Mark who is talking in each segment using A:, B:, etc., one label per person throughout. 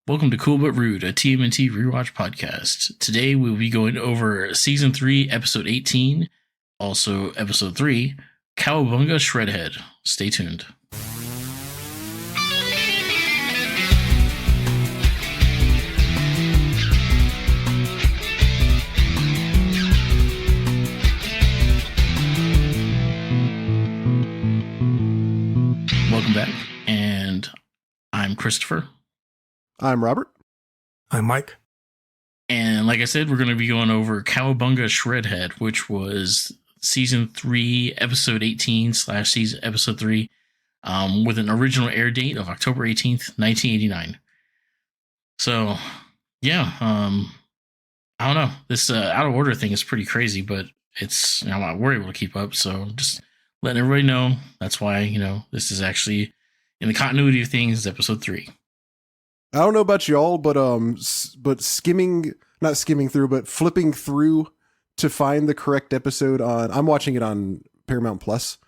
A: Welcome to Cool But Rude, a TMNT rewatch podcast. Today we'll be going over Season 3, Episode 18, also Episode 3, Cowabunga Shredhead. Stay tuned. Welcome back, and I'm Christopher.
B: I'm Robert.
C: I'm Mike.
A: And like I said, we're going to be going over Cowabunga Shredhead, which was Season 3, Episode 18 / Season Episode 3, with an original air date of October 18th, 1989. So, yeah, I don't know. This out of order thing is pretty crazy, but it's, we're able to keep up. So just letting everybody know. That's why, this is actually in the continuity of things, Episode 3.
B: I don't know about y'all, but flipping through to find the correct episode I'm watching it on Paramount Plus.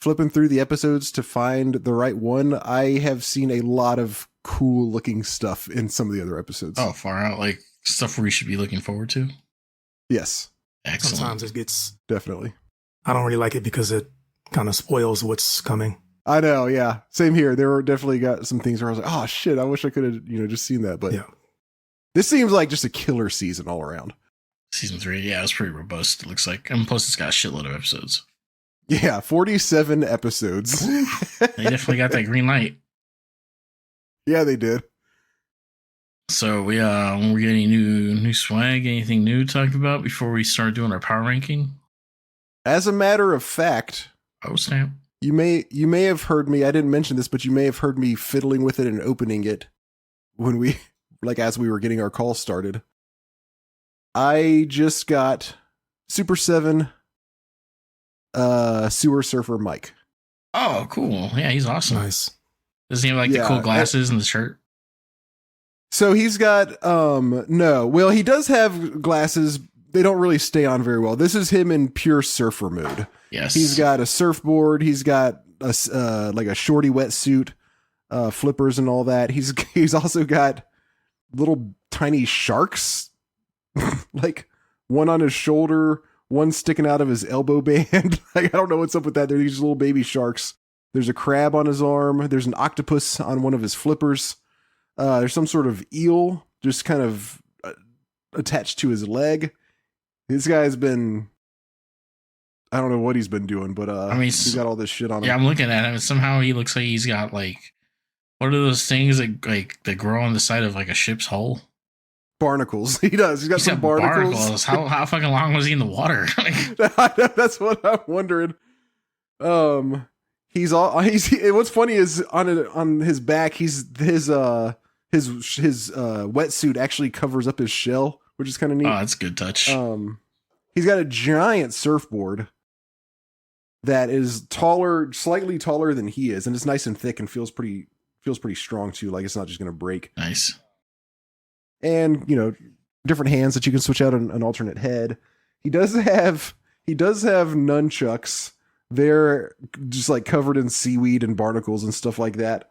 B: Flipping through the episodes to find the right one, I have seen a lot of cool looking stuff in some of the other episodes.
A: Oh, far out, like stuff we should be looking forward to.
B: Yes.
A: Excellent.
C: Sometimes it gets...
B: Definitely.
C: I don't really like it because it kind of spoils what's coming.
B: I know, yeah. Same here. There were definitely got some things where I was like, oh shit, I wish I could have, just seen that. But
C: yeah.
B: This seems like just a killer season all around.
A: Season 3, yeah, it's pretty robust, it looks like. And plus it's got a shitload of episodes.
B: Yeah, 47 episodes.
A: They definitely got that green light.
B: Yeah, they did.
A: So we getting new swag, anything new to talk about before we start doing our power ranking?
B: As a matter of fact,
A: oh snap.
B: You may have heard me, I didn't mention this, but you may have heard me fiddling with it and opening it when as we were getting our call started. I just got Super 7 Sewer Surfer Mike.
A: Oh, cool. Yeah, he's awesome.
C: Nice.
A: Does he have the cool glasses and the shirt?
B: So he's got, no. Well, he does have glasses. They don't really stay on very well. This is him in pure surfer mood.
A: Yes.
B: He's got a surfboard. He's got a shorty wetsuit, flippers and all that. He's also got little tiny sharks, like one on his shoulder, one sticking out of his elbow band. I don't know what's up with that. They're these little baby sharks. There's a crab on his arm. There's an octopus on one of his flippers. There's some sort of eel just kind of attached to his leg. This guy's been, I don't know what he's been doing, but he's got all this shit on him.
A: Yeah, I'm looking at him, and somehow he looks like he's got what are those things that grow on the side of a ship's hull?
B: Barnacles. He does. He's got some barnacles.
A: How fucking long was he in the water?
B: That's what I'm wondering. What's funny is on his back, his wetsuit actually covers up his shell, which is kind of neat.
A: Oh, that's a good touch.
B: He's got a giant surfboard that is slightly taller than he is, and it's nice and thick and feels pretty strong too. Like it's not just going to break.
A: Nice.
B: And different hands that you can switch out an alternate head. He does have nunchucks. They're just covered in seaweed and barnacles and stuff like that.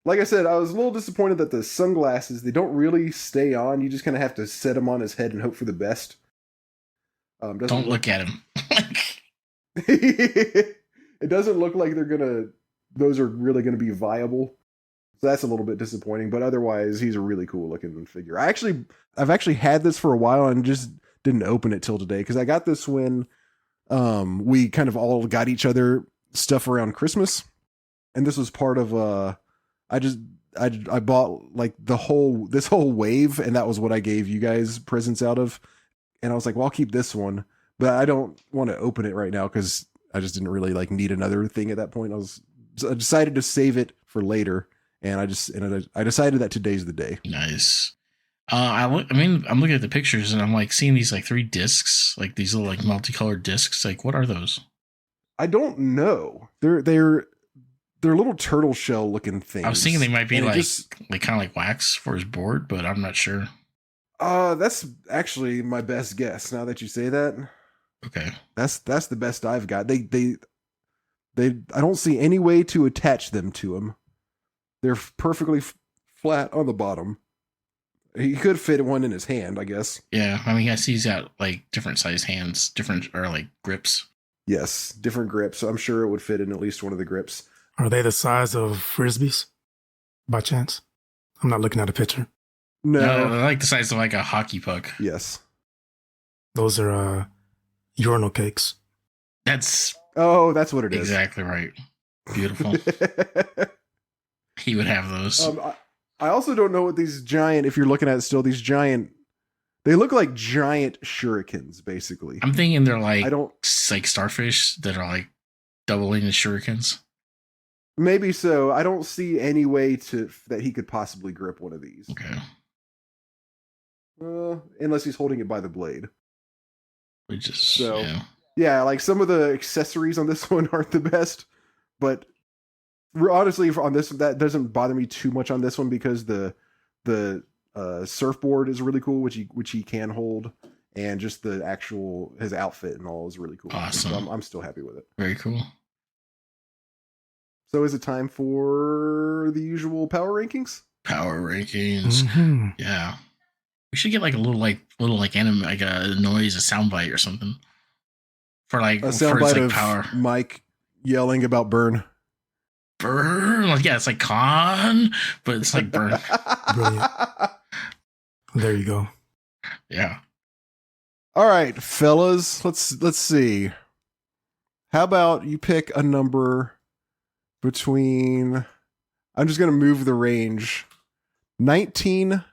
B: Like I said, I was a little disappointed that the sunglasses, they don't really stay on. You just kind of have to set them on his head and hope for the best.
A: Don't look at him.
B: It doesn't look like those are really gonna be viable. So that's a little bit disappointing, but otherwise he's a really cool looking figure. I've actually had this for a while and just didn't open it till today because I got this when we kind of all got each other stuff around Christmas, and this was part of I bought this whole wave, and that was what I gave you guys presents out of. And I was like, well, I'll keep this one, but I don't want to open it right now because I just didn't really need another thing at that point. I decided to save it for later, and I decided that today's the day.
A: Nice. I'm looking at the pictures and I'm seeing these 3 discs, these little multicolored discs. What are those?
B: I don't know. They're little turtle shell looking things.
A: I was thinking they might be kind of wax for his board, but I'm not sure.
B: That's actually my best guess. Now that you say that,
A: okay,
B: that's the best I've got. I don't see any way to attach them to him. They're perfectly flat on the bottom. He could fit one in his hand, I guess.
A: Yeah, I mean, I see he's got like different sized hands, different or like grips.
B: Yes, different grips. I'm sure it would fit in at least one of the grips.
C: Are they the size of frisbees, by chance? I'm not looking at a picture.
B: No.
A: They're like the size of like a hockey puck.
B: Yes.
C: Those are urinal cakes.
A: That's
B: what it is.
A: exactly right. Beautiful. He would have those.
B: I also don't know what these giant, if you're looking at it still, these giant, they look like giant shurikens, basically.
A: I'm thinking they're like starfish that are like doubling the shurikens.
B: Maybe so. I don't see any way that he could possibly grip one of these.
A: Okay.
B: Unless he's holding it by the blade.
A: Yeah.
B: Like some of the accessories on this one aren't the best, but honestly, on this, that doesn't bother me too much on this one because the surfboard is really cool, which he can hold, and just the actual his outfit and all is really cool.
A: Awesome.
B: So I'm still happy with it.
A: Very cool.
B: So is it time for the usual power rankings?
A: Power rankings.
C: Mm-hmm.
A: Yeah. We should get like a little anime, like a noise, a soundbite or something. For like
B: A soundbite
A: like
B: of
A: power.
B: Mike yelling about burn.
A: Burn. Like, yeah, it's like con, but it's like burn.
C: Brilliant. There you go.
A: Yeah.
B: All right, fellas, let's see. How about you pick a number between, I'm just going to move the range, 19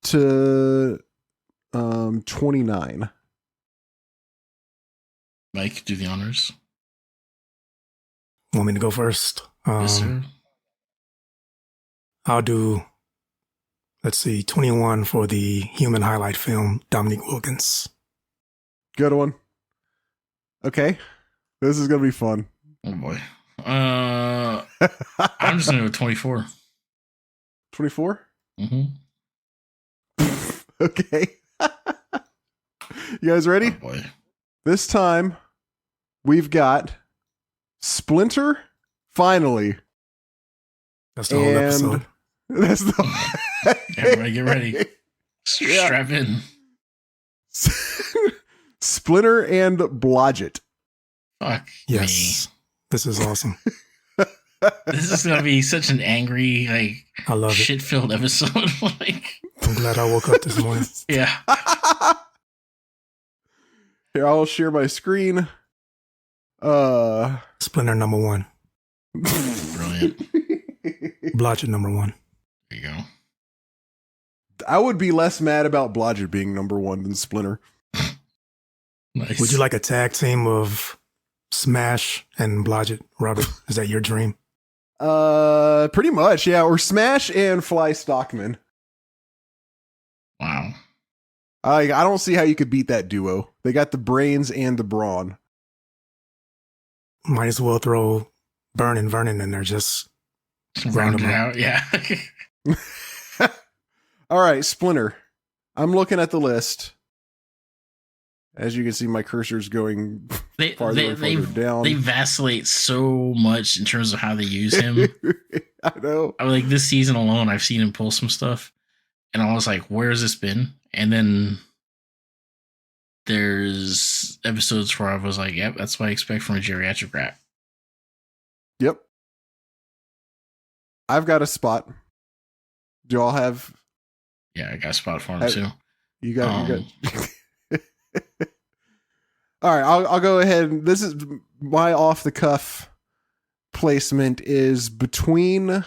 B: to 29.
A: Mike, do the honors.
C: Want me to go first?
A: Yes, sir.
C: I'll do, let's see, 21 for the human highlight film, Dominique Wilkins.
B: Good one. Okay. This is going to be fun.
A: Oh, boy. I'm just going to go 24.
B: 24?
A: Mm-hmm.
B: Okay. You guys ready?
A: Oh, boy.
B: This time, we've got Splinter, finally.
C: That's the whole episode.
B: That's the
A: Everybody get ready. Strap in.
B: Splinter and Blodgett.
A: Fuck
C: Yes. This is awesome.
A: me. This is going to be such an angry, like,
C: I love it.
A: shit-filled episode. Like,
C: I'm glad I woke up this morning.
A: yeah.
B: Here, I'll share my screen.
C: Splinter number 1.
A: Brilliant.
C: Blodgett number 1.
A: There you go.
B: I would be less mad about Blodgett being number 1 than Splinter.
A: Nice.
C: Would you like a tag team of Smash and Blodgett, Robert? Is that your dream?
B: Pretty much, yeah. Or Smash and Fly Stockman.
A: Wow.
B: I don't see how you could beat that duo. They got the brains and the brawn.
C: Might as well throw Burn and Vernon in there, just
A: Round
C: them
A: it
C: up.
A: out. Yeah.
B: All right, Splinter. I'm looking at the list. As you can see, my cursor's going farther and farther down.
A: They vacillate so much in terms of how they use him.
B: I know.
A: Like this season alone, I've seen him pull some stuff, and I was like, "Where has this been?" And then there's episodes where I was like, "Yep, that's what I expect from a geriatric rat."
B: Yep. I've got a spot. Do y'all have?
A: Yeah, I got a spot for him too.
B: You got. All right, I'll go ahead. This is my off the cuff placement is between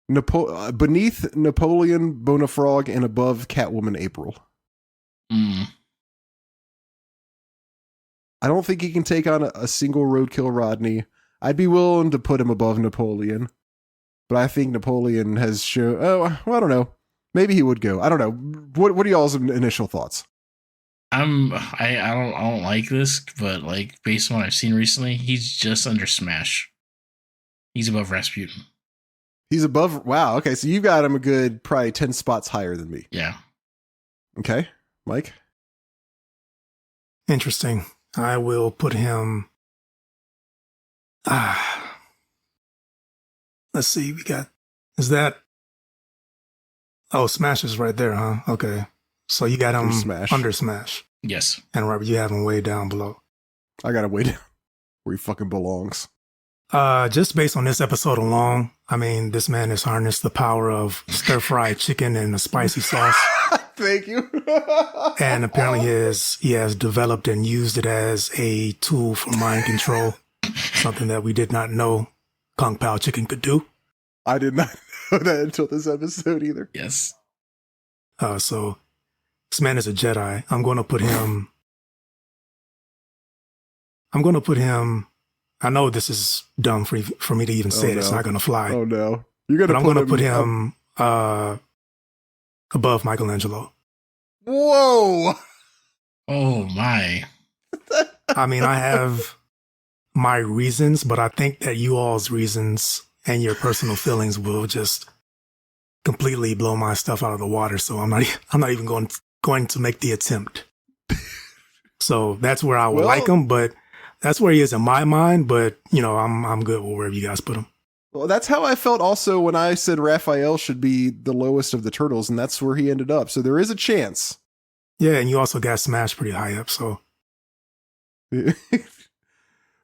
B: beneath Napoleon Bonafrog and above Catwoman April.
A: Mm.
B: I don't think he can take on a single roadkill Rodney. I'd be willing to put him above Napoleon, but I think Napoleon has shown. Oh, well, I don't know. Maybe he would go. I don't know. What are y'all's initial thoughts?
A: I don't like this, but like based on what I've seen recently, he's just under Smash. He's above Rasputin.
B: He's above. Wow. Okay, so you've got him a good probably 10 spots higher than me.
A: Yeah.
B: Okay, Mike.
C: Interesting. I will put him. Let's see. We got Is that? Oh, Smash is right there, huh? Okay. So you got him
B: Smash.
C: under Smash.
A: Yes.
C: And Robert, you have him way down below.
B: I gotta wait where he fucking belongs.
C: Just based on this episode alone, I mean, this man has harnessed the power of stir-fried chicken and a spicy sauce.
B: Thank you.
C: And apparently he has developed and used it as a tool for mind control, something that we did not know Kung Pao chicken could do.
B: I did not know that until this episode either.
A: Yes.
C: So this man is a Jedi. I'm going to put him. I know this is dumb for me to even say it. It's not going to fly.
B: Oh no. You're gonna
C: but I'm going to put him above Michelangelo.
B: Whoa.
A: Oh my.
C: I mean, I have my reasons, but I think that you all's reasons and your personal feelings will just completely blow my stuff out of the water. So I'm not even going to make the attempt. So that's where I would like him, but that's where he is in my mind. But you know, I'm good with wherever you guys put him.
B: Well, that's how I felt also when I said Raphael should be the lowest of the turtles, and that's where he ended up. So there is a chance.
C: Yeah, and you also got Smash pretty high up. So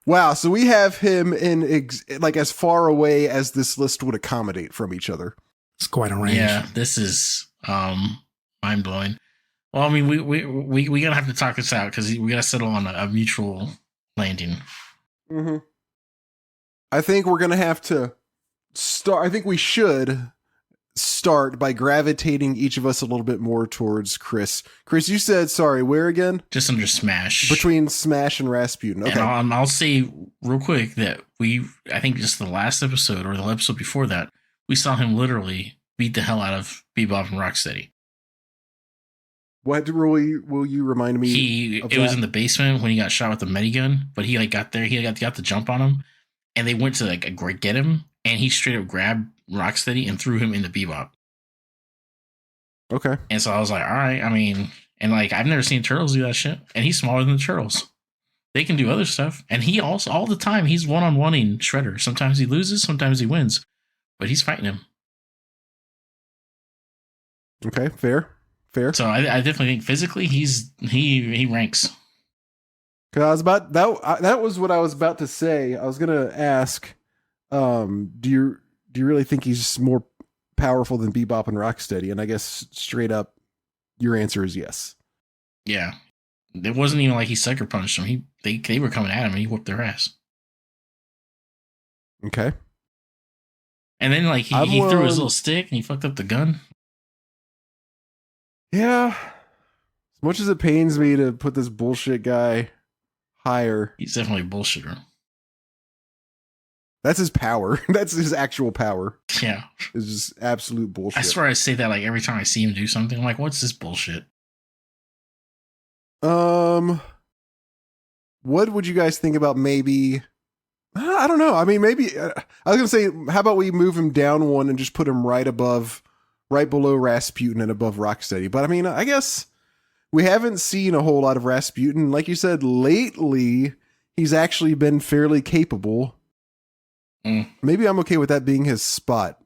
B: wow, so we have him in like as far away as this list would accommodate from each other.
C: It's quite a range.
A: Yeah, this is mind blowing. Well, I mean, we gotta have to talk this out because we gotta settle on a mutual landing.
B: Mm-hmm. I think we're gonna have to start. I think we should start by gravitating each of us a little bit more towards Chris. Chris, you said sorry. Where again?
A: Just under Smash.
B: Between Smash and Rasputin. Okay.
A: And I'll say real quick that I think just the last episode or the episode before that, we saw him literally beat the hell out of Bebop and Rocksteady.
B: What will you remind me?
A: It was in the basement when he got shot with the medigun, but he got there. He got the jump on him, and they went to get him, and he straight up grabbed Rocksteady and threw him into Bebop.
B: Okay.
A: And so I was like, all right. I mean, and I've never seen Turtles do that shit, and he's smaller than the Turtles. They can do other stuff, and he also all the time he's one-on-one-ing Shredder. Sometimes he loses, sometimes he wins, but he's fighting him.
B: Okay, fair.
A: So I definitely think physically he ranks.
B: Cause that was what I was about to say. I was gonna ask, do you really think he's more powerful than Bebop and Rocksteady? And I guess straight up, your answer is yes.
A: Yeah, it wasn't even like he sucker punched him. They were coming at him and he whooped their ass.
B: Okay.
A: And then he threw his little stick and he fucked up the gun.
B: Yeah. As much as it pains me to put this bullshit guy higher,
A: He's definitely a bullshitter.
B: that's his power. That's his actual power.
A: Yeah.
B: It's just absolute bullshit.
A: I swear I say that every time I see him do something. I'm like, what's this bullshit?
B: What would you guys think about maybe? I don't know. I mean, maybe I was gonna say, how about we move him down one and just put him right below Rasputin and above Rocksteady. But I mean, I guess we haven't seen a whole lot of Rasputin. Like you said, lately he's actually been fairly capable. Maybe I'm okay with that being his spot.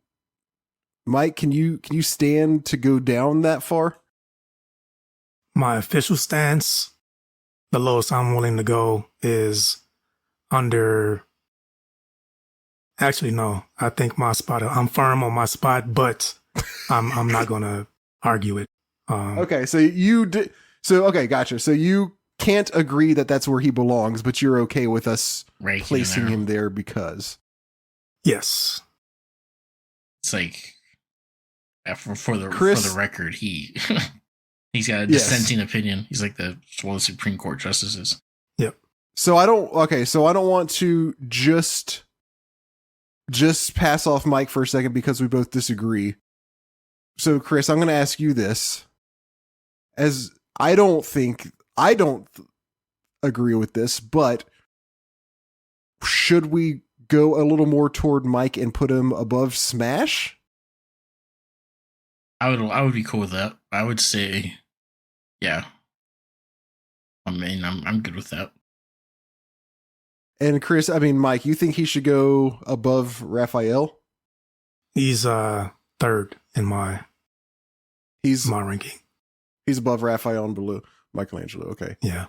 B: Mike, can you stand to go down that far?
C: My official stance, the lowest I'm willing to go is under. Actually, no. I think my spot. I'm firm on my spot, but I'm not gonna argue it.
B: Okay, so you did. So okay, gotcha. So you can't agree that that's where he belongs, but you're okay with us placing him there because.
C: Yes.
A: It's for the record, he's got a dissenting opinion. He's like the Supreme Court justices.
C: Yep.
B: So I don't want to just pass off Mike for a second because we both disagree. So Chris, I'm going to ask you this. As I don't agree with this, but should we go a little more toward Mike and put him above Smash?
A: I would be cool with that. I would say, yeah. I mean, I'm good with that.
B: And Chris, I mean, Mike, you think he should go above Raphael?
C: He's third in my
B: He's
C: ranking.
B: he's above Raphael and below Michelangelo. Okay.
C: Yeah.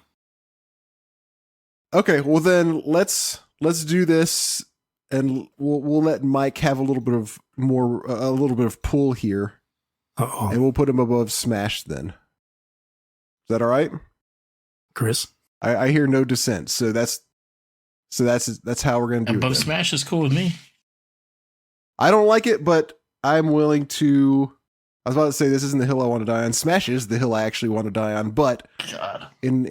B: Okay. Well, then let's do this, and we'll let Mike have a little bit of pull here,
C: Uh-oh.
B: and we'll put him above Smash. Then is that all right,
C: Chris?
B: I hear no dissent, so that's how we're gonna do it.
A: Above
B: then.
A: Smash is cool with me.
B: I don't like it, but I'm willing to. I was about to say this isn't the hill I want to die on. Smash is the hill I actually want to die on, but
A: God.
B: in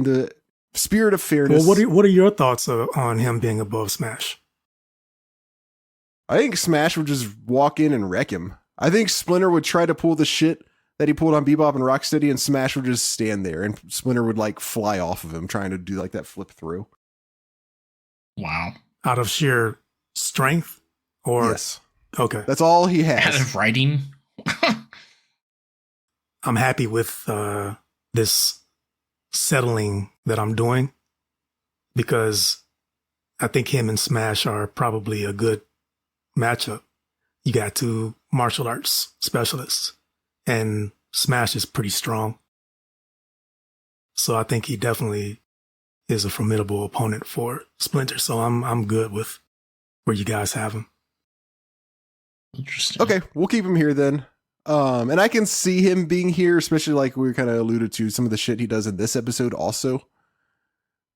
B: the spirit of fairness,
C: Well, what are your thoughts on him being above Smash?
B: I think Smash would just walk in and wreck him. I think Splinter would try to pull the shit that he pulled on Bebop and Rocksteady, and Smash would just stand there, and Splinter would like fly off of him, trying to do like that flip through.
A: Wow.
C: Out of sheer strength? Or
B: Yes,
C: okay.
B: that's all he
A: Out
B: has.
A: of writing.
C: I'm happy with this settling that I'm doing because I think him and Smash are probably a good matchup. You got two martial arts specialists, and Smash is pretty strong. So I think he definitely is a formidable opponent for Splinter. So I'm good with where you guys have him.
A: Interesting.
B: Okay, we'll keep him here then. And I can see him being here, especially like we kind of alluded to some of the shit he does in this episode also.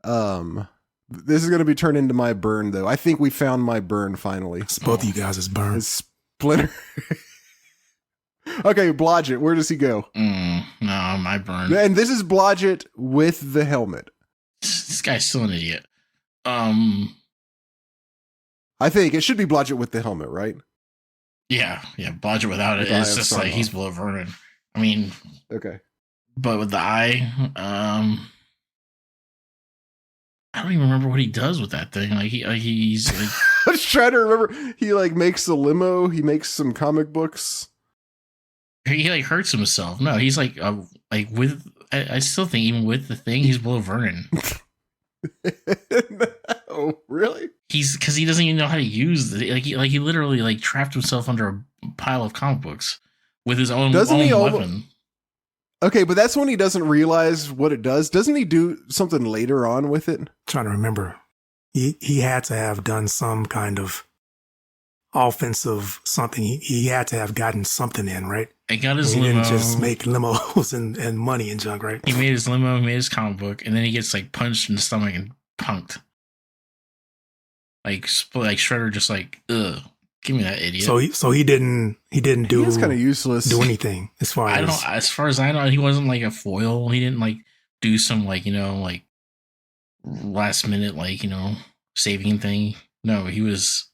B: This is going to be turned into my burn though. I think we found my burn finally.
C: It's both of you guys is burned.
B: It's Splinter. Okay, Blodgett, where does he go?
A: No, my burn.
B: And this is Blodgett with the helmet.
A: This guy's still an idiot.
B: I think it should be Blodgett with the helmet, right?
A: Yeah, Blodgett without it,
B: With the eye
A: it's
B: of
A: just like
B: Sarnoff.
A: he's below Vernon. I mean,
B: Okay.
A: but with the eye, I don't even remember what he does with that thing. Like he's like
B: I was trying to remember. He like makes a limo. He makes some comic books.
A: he like hurts himself. No, he's like with. I still think even with the thing, he's below Vernon.
B: Oh, really?
A: He's because he doesn't even know how to use the he literally like trapped himself under a pile of comic books with his own
B: Doesn't he
A: weapon.
B: Okay, but that's when he doesn't realize what it does. Doesn't he do something later on with it?
C: Trying to remember. He had to have done some kind of offensive something. He had to have gotten something in, right?
A: He got his
C: He
A: limo.
C: didn't just make limos and money and junk, right?
A: He made his limo, he made his comic book, and then he gets like punched in the stomach and punked. Like Shredder just like, ugh, give me that idiot.
C: So he didn't do
B: He's kind of useless.
C: do anything as far as
A: as far as I know, he wasn't like a foil. He didn't like do some like like last minute saving thing. No, he was.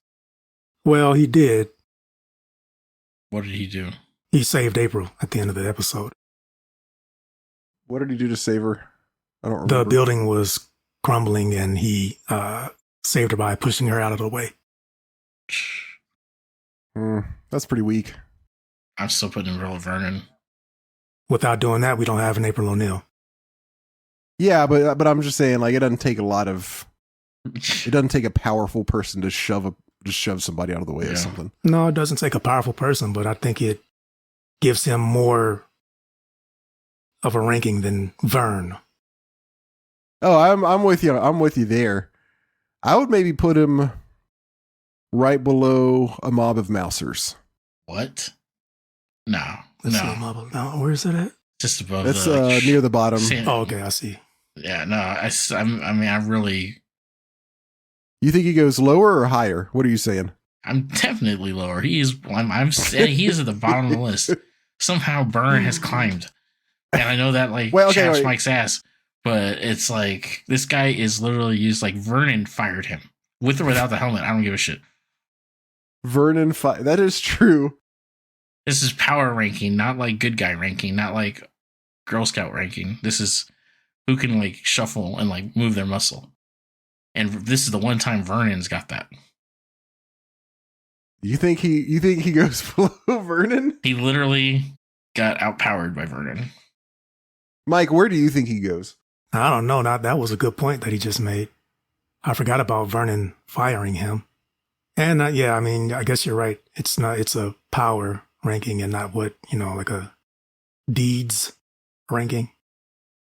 C: well, he did.
A: What did he do?
C: He saved April at the end of the episode.
B: What did he do to save her? I don't remember.
C: The building was crumbling, and he saved her by pushing her out of the way.
B: That's pretty weak.
A: I'm still putting Real Vernon.
C: Without doing that, we don't have an April O'Neil.
B: Yeah, but I'm just saying, like, it doesn't take a lot of. It doesn't take a powerful person to shove somebody out of the way or
A: Yeah.
B: something.
C: No, it doesn't take a powerful person, but I think it gives him more of a ranking than Vern.
B: Oh, I'm with you. I'm with you there. I would maybe put him right below a mob of mousers.
A: What? No,
C: Let's see,
A: no,
C: Marble. Now, where is it at?
A: just above.
B: That's
A: the,
B: near the bottom.
C: Oh, okay, I see.
A: Yeah, no. I really.
B: You think he goes lower or higher? What are you saying?
A: I'm definitely lower. He is. I'm saying he is at the bottom of the list. Somehow Burn has climbed, and I know that chaps
B: wait.
A: Mike's ass, but it's like this guy is literally used. Like Vernon fired him with or without the helmet. I don't give a shit.
B: Vernon, that is true.
A: This is power ranking, not like good guy ranking, not like Girl Scout ranking. This is who can like shuffle and like move their muscle. And this is the one time Vernon's got that.
B: You think he goes below Vernon?
A: He literally got outpowered by Vernon.
B: Mike, where do you think he goes?
C: I don't know. That was a good point that he just made. I forgot about Vernon firing him. And yeah, I mean, I guess you're right. It's a power ranking and not what, like a deeds ranking.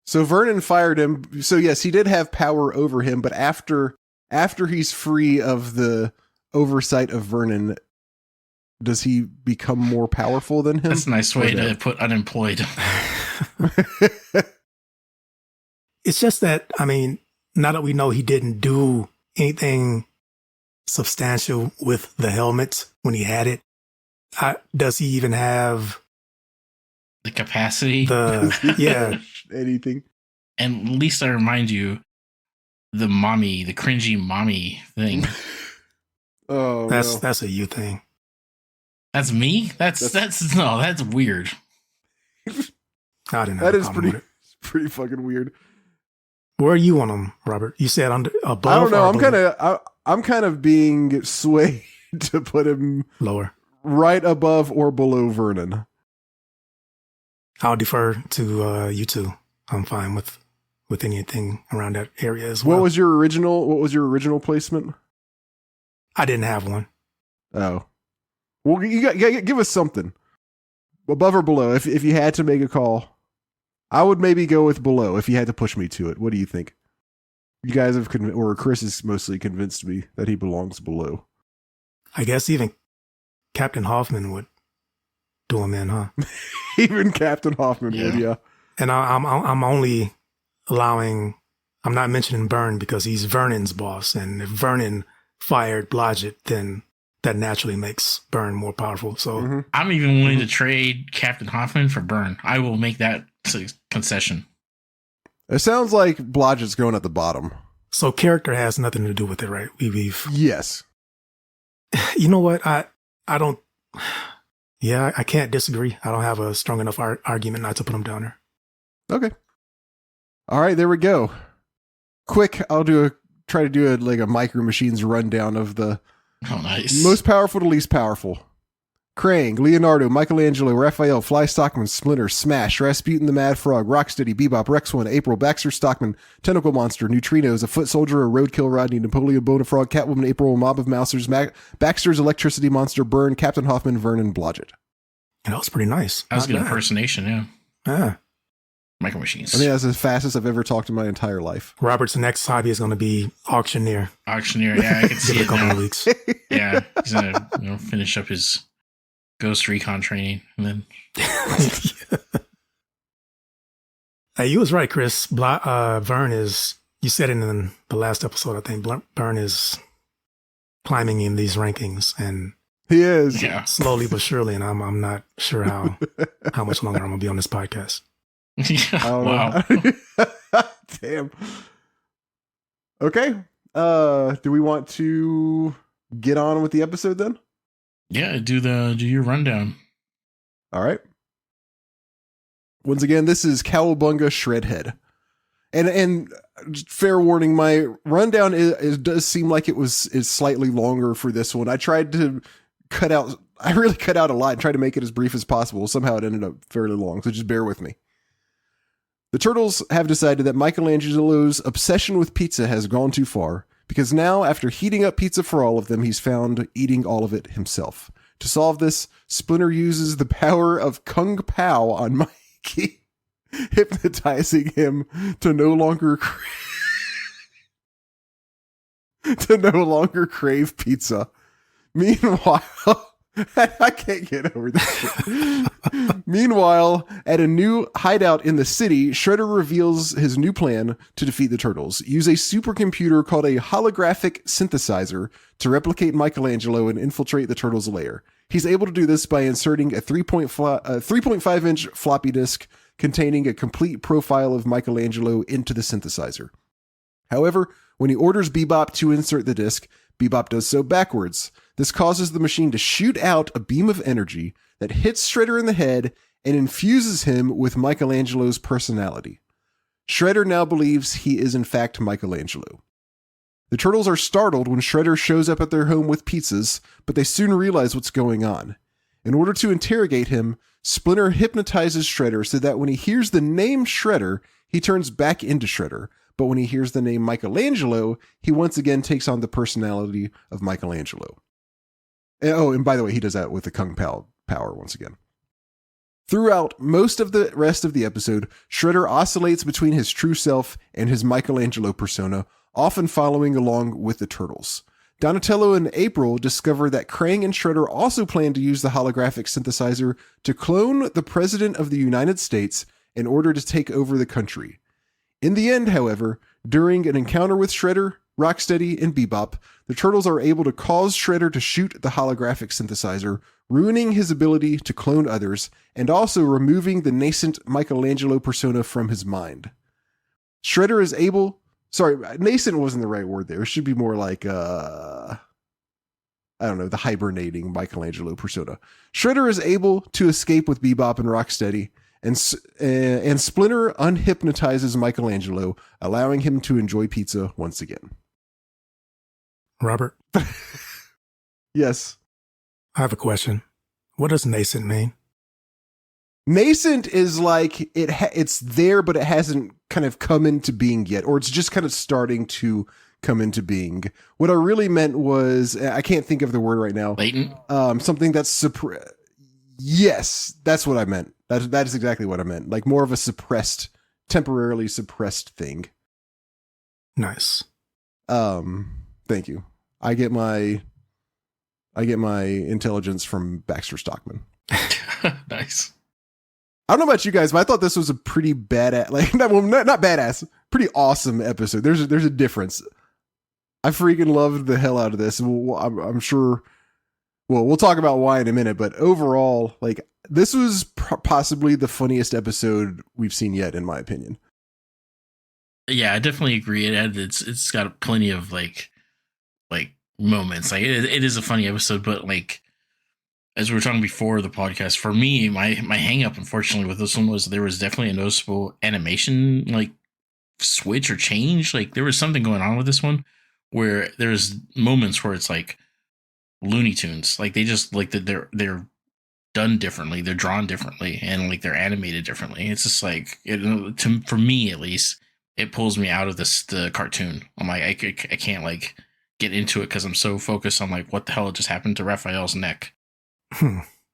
B: So Vernon fired him. So yes, he did have power over him, but after he's free of the oversight of Vernon, does he become more powerful than him?
A: That's a nice way to put unemployed.
C: It's just that, I mean, now that we know he didn't do anything substantial with the helmet when he had it, does he even have
A: the capacity?
C: Yeah.
B: Anything.
A: And at least I remind you, the cringy mommy thing.
B: Oh,
C: that's a you thing.
A: That's me? That's weird.
C: I didn't know.
B: That is pretty fucking weird.
C: Where are you on them, Robert? You said above.
B: I don't know. I'm kind of being swayed to put him
C: lower,
B: right above or below Vernon.
C: I'll defer to you two. I'm fine with anything around that area as well.
B: What was your original placement?
C: I didn't have one.
B: Oh, well, you got give us something above or below. If you had to make a call, I would maybe go with below. If you had to push me to it, what do you think? You guys have or Chris has mostly convinced me that he belongs below.
C: I guess even Captain Hoffman would do him in, huh?
B: Even Captain Hoffman would, yeah.
C: And I'm only allowing. I'm not mentioning Byrne because he's Vernon's boss, and if Vernon fired Blodgett, then that naturally makes Byrne more powerful. So
A: I'm even willing to trade Captain Hoffman for Byrne. I will make that concession.
B: It sounds like Blodgett's going at the bottom.
C: So character has nothing to do with it, right?
B: Yes.
C: You know what? I don't. Yeah, I can't disagree. I don't have a strong enough argument not to put him down there.
B: Okay. All right, there we go. Quick, I'll try to do a Micro Machines rundown of the most powerful to least powerful. Krang, Leonardo, Michelangelo, Raphael, Fly Stockman, Splinter, Smash, Rasputin the Mad Frog, Rocksteady, Bebop, Rex One, April, Baxter Stockman, Tentacle Monster, Neutrinos, A Foot Soldier, A Roadkill Rodney, Napoleon Bonafrog, Catwoman, April, Mob of Mousers, Baxter's Electricity Monster, Byrne, Captain Hoffman, Vernon, Blodgett.
C: And that was pretty nice.
A: That was a good impersonation, yeah.
C: Yeah.
A: Micro Machines.
B: I mean, that's the fastest I've ever talked in my entire life.
C: Robert's next hobby is going to be auctioneer.
A: Auctioneer, yeah, I can see
C: Give
A: it
C: a couple
A: now.
C: of weeks.
A: Yeah, he's going to finish up his Ghost Recon training, and then.
C: Hey, you was right, Chris. Vern is. You said it in the last episode. I think Vern is climbing in these rankings, and
B: he is
C: slowly but surely. And I'm not sure how much longer I'm gonna be on this podcast.
A: Wow.
B: Damn. Okay. Do we want to get on with the episode then?
A: Yeah, do your rundown.
B: All right. Once again, this is Cowabunga Shredhead. And fair warning, my rundown does seem like is slightly longer for this one. I tried to I really cut out a lot and tried to make it as brief as possible. Somehow it ended up fairly long, so just bear with me. The Turtles have decided that Michelangelo's obsession with pizza has gone too far, because now, after heating up pizza for all of them, he's found eating all of it himself. To solve this, Splinter uses the power of Kung Pao on Mikey, hypnotizing him to no longer crave pizza. Meanwhile, I can't get over this shit. Meanwhile, at a new hideout in the city, Shredder reveals his new plan to defeat the Turtles. Use a supercomputer called a holographic synthesizer to replicate Michelangelo and infiltrate the Turtles' lair. He's able to do this by inserting a 3.5-inch floppy disk containing a complete profile of Michelangelo into the synthesizer. However, when he orders Bebop to insert the disk, Bebop does so backwards. This causes the machine to shoot out a beam of energy that hits Shredder in the head and infuses him with Michelangelo's personality. Shredder now believes he is in fact Michelangelo. The Turtles are startled when Shredder shows up at their home with pizzas, but they soon realize what's going on. In order to interrogate him, Splinter hypnotizes Shredder so that when he hears the name Shredder, he turns back into Shredder. But when he hears the name Michelangelo, he once again takes on the personality of Michelangelo. And by the way, he does that with the Kung Pao power once again. Throughout most of the rest of the episode, Shredder oscillates between his true self and his Michelangelo persona, often following along with the Turtles. Donatello and April discover that Krang and Shredder also plan to use the holographic synthesizer to clone the President of the United States in order to take over the country. In the end, however, during an encounter with Shredder, Rocksteady, and Bebop, the Turtles are able to cause Shredder to shoot the holographic synthesizer, ruining his ability to clone others, and also removing the nascent Michelangelo persona from his mind. Shredder is able... Sorry, nascent wasn't the right word there. It should be more like, I don't know, the hibernating Michelangelo persona. Shredder is able to escape with Bebop and Rocksteady, and Splinter unhypnotizes Michelangelo, allowing him to enjoy pizza once again.
C: Robert?
B: Yes.
C: I have a question. What does nascent mean?
B: Nascent is like it's there, but it hasn't kind of come into being yet, or it's just kind of starting to come into being. What I really meant was, I can't think of the word right now.
A: Latent?
B: Something that's Yes, that's what I meant. That is exactly what I meant. Like more of a temporarily suppressed thing.
C: Nice.
B: Thank you. I get my intelligence from Baxter Stockman.
A: Nice.
B: I don't know about you guys, but I thought this was a pretty badass, like not badass, pretty awesome episode. There's a difference. I freaking loved the hell out of this. I'm sure. Well, we'll talk about why in a minute, but overall, like this was possibly the funniest episode we've seen yet, in my opinion.
A: Yeah, I definitely agree. It's got plenty of like moments. Like it is a funny episode, but like as we were talking before the podcast, for me, my hang up, unfortunately, with this one was there was definitely a noticeable animation like switch or change. Like there was something going on with this one where there's moments where it's like Looney Tunes, like they just like they're done differently, they're drawn differently, and like they're animated differently. It's just like for me at least, it pulls me out of the cartoon. I'm like I can't like get into it because I'm so focused on like what the hell just happened to Raphael's neck.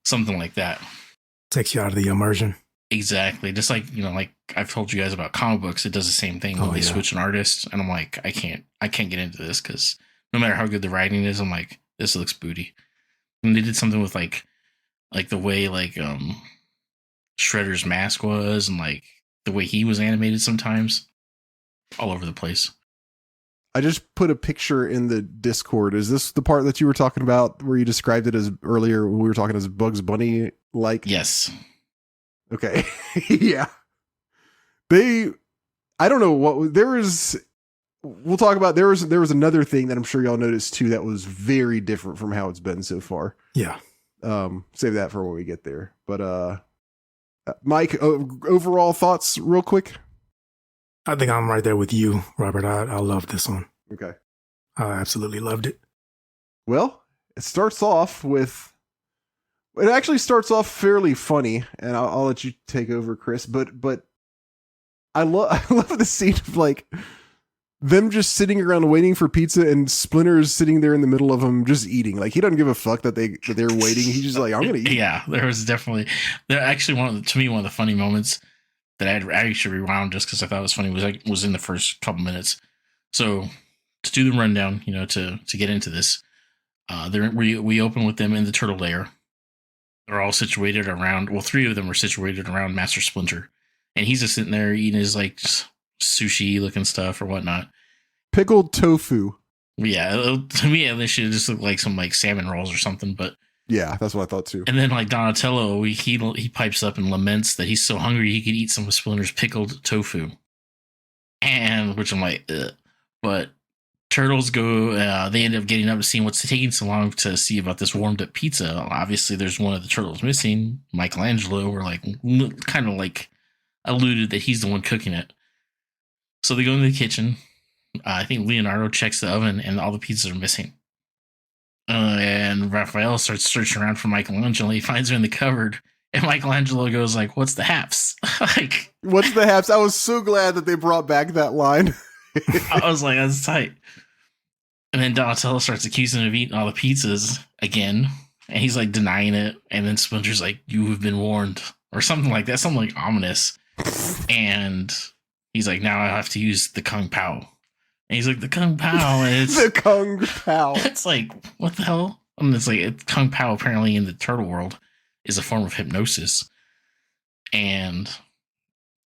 A: Something like that
C: Takes you out of the immersion.
A: Exactly. Just like, like I've told you guys about comic books, it does the same thing when they switch an artist, and I'm like, I can't get into this because no matter how good the writing is, I'm like, this looks booty. And they did something with like the way like Shredder's mask was, and like the way he was animated sometimes, all over the place.
B: I just put a picture in the Discord. Is this the part that you were talking about where you described it as earlier when we were talking as Bugs Bunny like?
A: Yes.
B: Okay. Yeah. I don't know what we'll talk about. There was another thing that I'm sure y'all noticed too that was very different from how it's been so far.
C: Yeah.
B: Save that for when we get there. But Mike, overall thoughts real quick.
C: I think I'm right there with you, Robert. I love this one.
B: Okay.
C: I absolutely loved it.
B: Well, it actually starts off fairly funny, and I'll let you take over, Chris. But I love the scene of like them just sitting around waiting for pizza, and Splinter is sitting there in the middle of them just eating. Like he doesn't give a fuck that they're waiting. He's just like, I'm gonna eat.
A: Yeah, there actually one of the funny moments that I actually rewound just because I thought it was funny was in the first couple minutes. So to do the rundown, to get into this, we open with them in the turtle lair. They're all situated around. Well, three of them are situated around Master Splinter, and he's just sitting there eating his like sushi looking stuff or whatnot.
B: Pickled tofu.
A: Yeah, to me it should just look like some like salmon rolls or something, but.
B: Yeah, that's what I thought too.
A: And then like Donatello, he pipes up and laments that he's so hungry he could eat some of Splinter's pickled tofu. And which I'm like, ugh. But Turtles go, they end up getting up and seeing what's taking so long to see about this warmed up pizza. Obviously, there's one of the Turtles missing, Michelangelo, or like kind of like alluded that he's the one cooking it. So they go into the kitchen. I think Leonardo checks the oven and all the pizzas are missing. And Raphael starts searching around for Michelangelo. He finds her in the cupboard, and Michelangelo goes like, "What's the haps?" Like,
B: what's the haps? I was so glad that they brought back that line.
A: I was like, "That's tight." And then Donatello starts accusing him of eating all the pizzas again. And he's like denying it. And then Splinter's like, you have been warned. Or something like that. Something like ominous. And he's like, now I have to use the Kung Pao. And he's like, the Kung Pao. And it's
B: The Kung Pao.
A: It's like, what the hell? And it's like, Kung Pao apparently in the turtle world is a form of hypnosis. And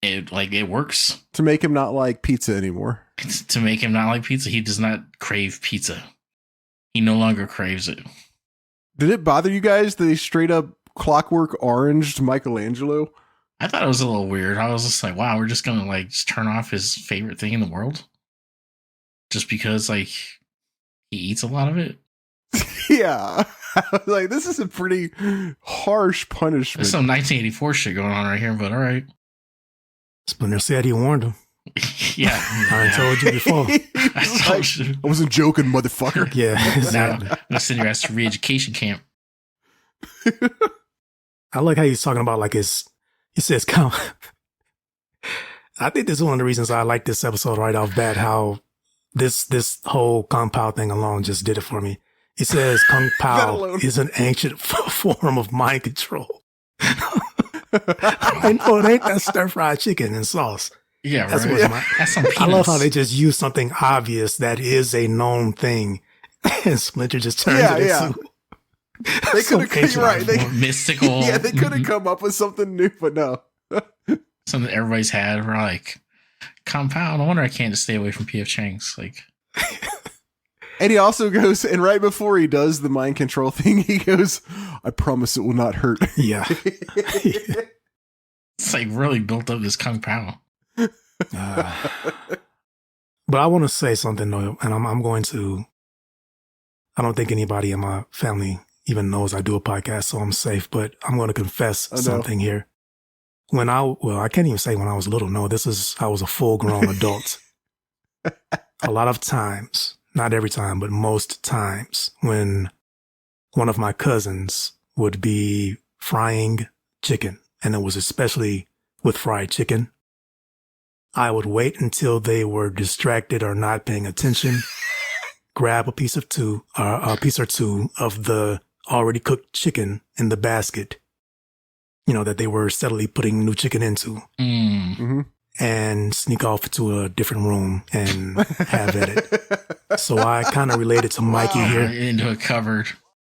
A: it works.
B: To make him not like pizza anymore.
A: It's to make him not like pizza. He does not crave pizza. He no longer craves it.
B: Did it bother you guys that they straight up Clockwork Oranged Michelangelo?
A: I thought it was a little weird. I was just like, wow, we're just gonna like just turn off his favorite thing in the world. Just because like he eats a lot of it.
B: Yeah. I was like, this is a pretty harsh punishment.
A: There's some 1984 shit going on right here, but all right.
C: Splinter said he warned him.
A: Yeah.
C: I told you before.
A: I told you.
B: I wasn't joking, motherfucker.
C: Yeah,
A: Now,
C: exactly.
A: I'm gonna send your ass to re-education camp.
C: I like how he's talking about like he says, come. I think this is one of the reasons I like this episode right off bat, how this whole Kung Pao thing alone just did it for me. He says Kung Pao is an ancient form of mind control. I know it ain't that stir-fried chicken and sauce.
A: Yeah,
C: That's
A: right.
C: what's my,
A: That's some peanuts.
C: I love how they just use something obvious that is a known thing, and Splinter just turns it into.
B: They could have, you're right. They,
A: mystical.
B: Yeah, they could have come up with something new, but no.
A: Something everybody's had. We're like, compound. No wonder I can't just stay away from PF Chang's. Like,
B: and he also goes, and right before he does the mind control thing, he goes, "I promise it will not hurt."
C: Yeah.
A: It's like really built up this Kung Pao.
C: But I want to say something though, and I'm going to. I don't think anybody in my family even knows I do a podcast, so I'm safe. But I'm going to confess something here. I can't even say when I was little. No, I was a full-grown adult. A lot of times, not every time, but most times, when one of my cousins would be frying chicken, and it was especially with fried chicken, I would wait until they were distracted or not paying attention, grab a piece or two of the already cooked chicken in the basket, that they were steadily putting new chicken into, and sneak off to a different room and have at it. So I kind of related to Mikey here.
A: Into a cupboard.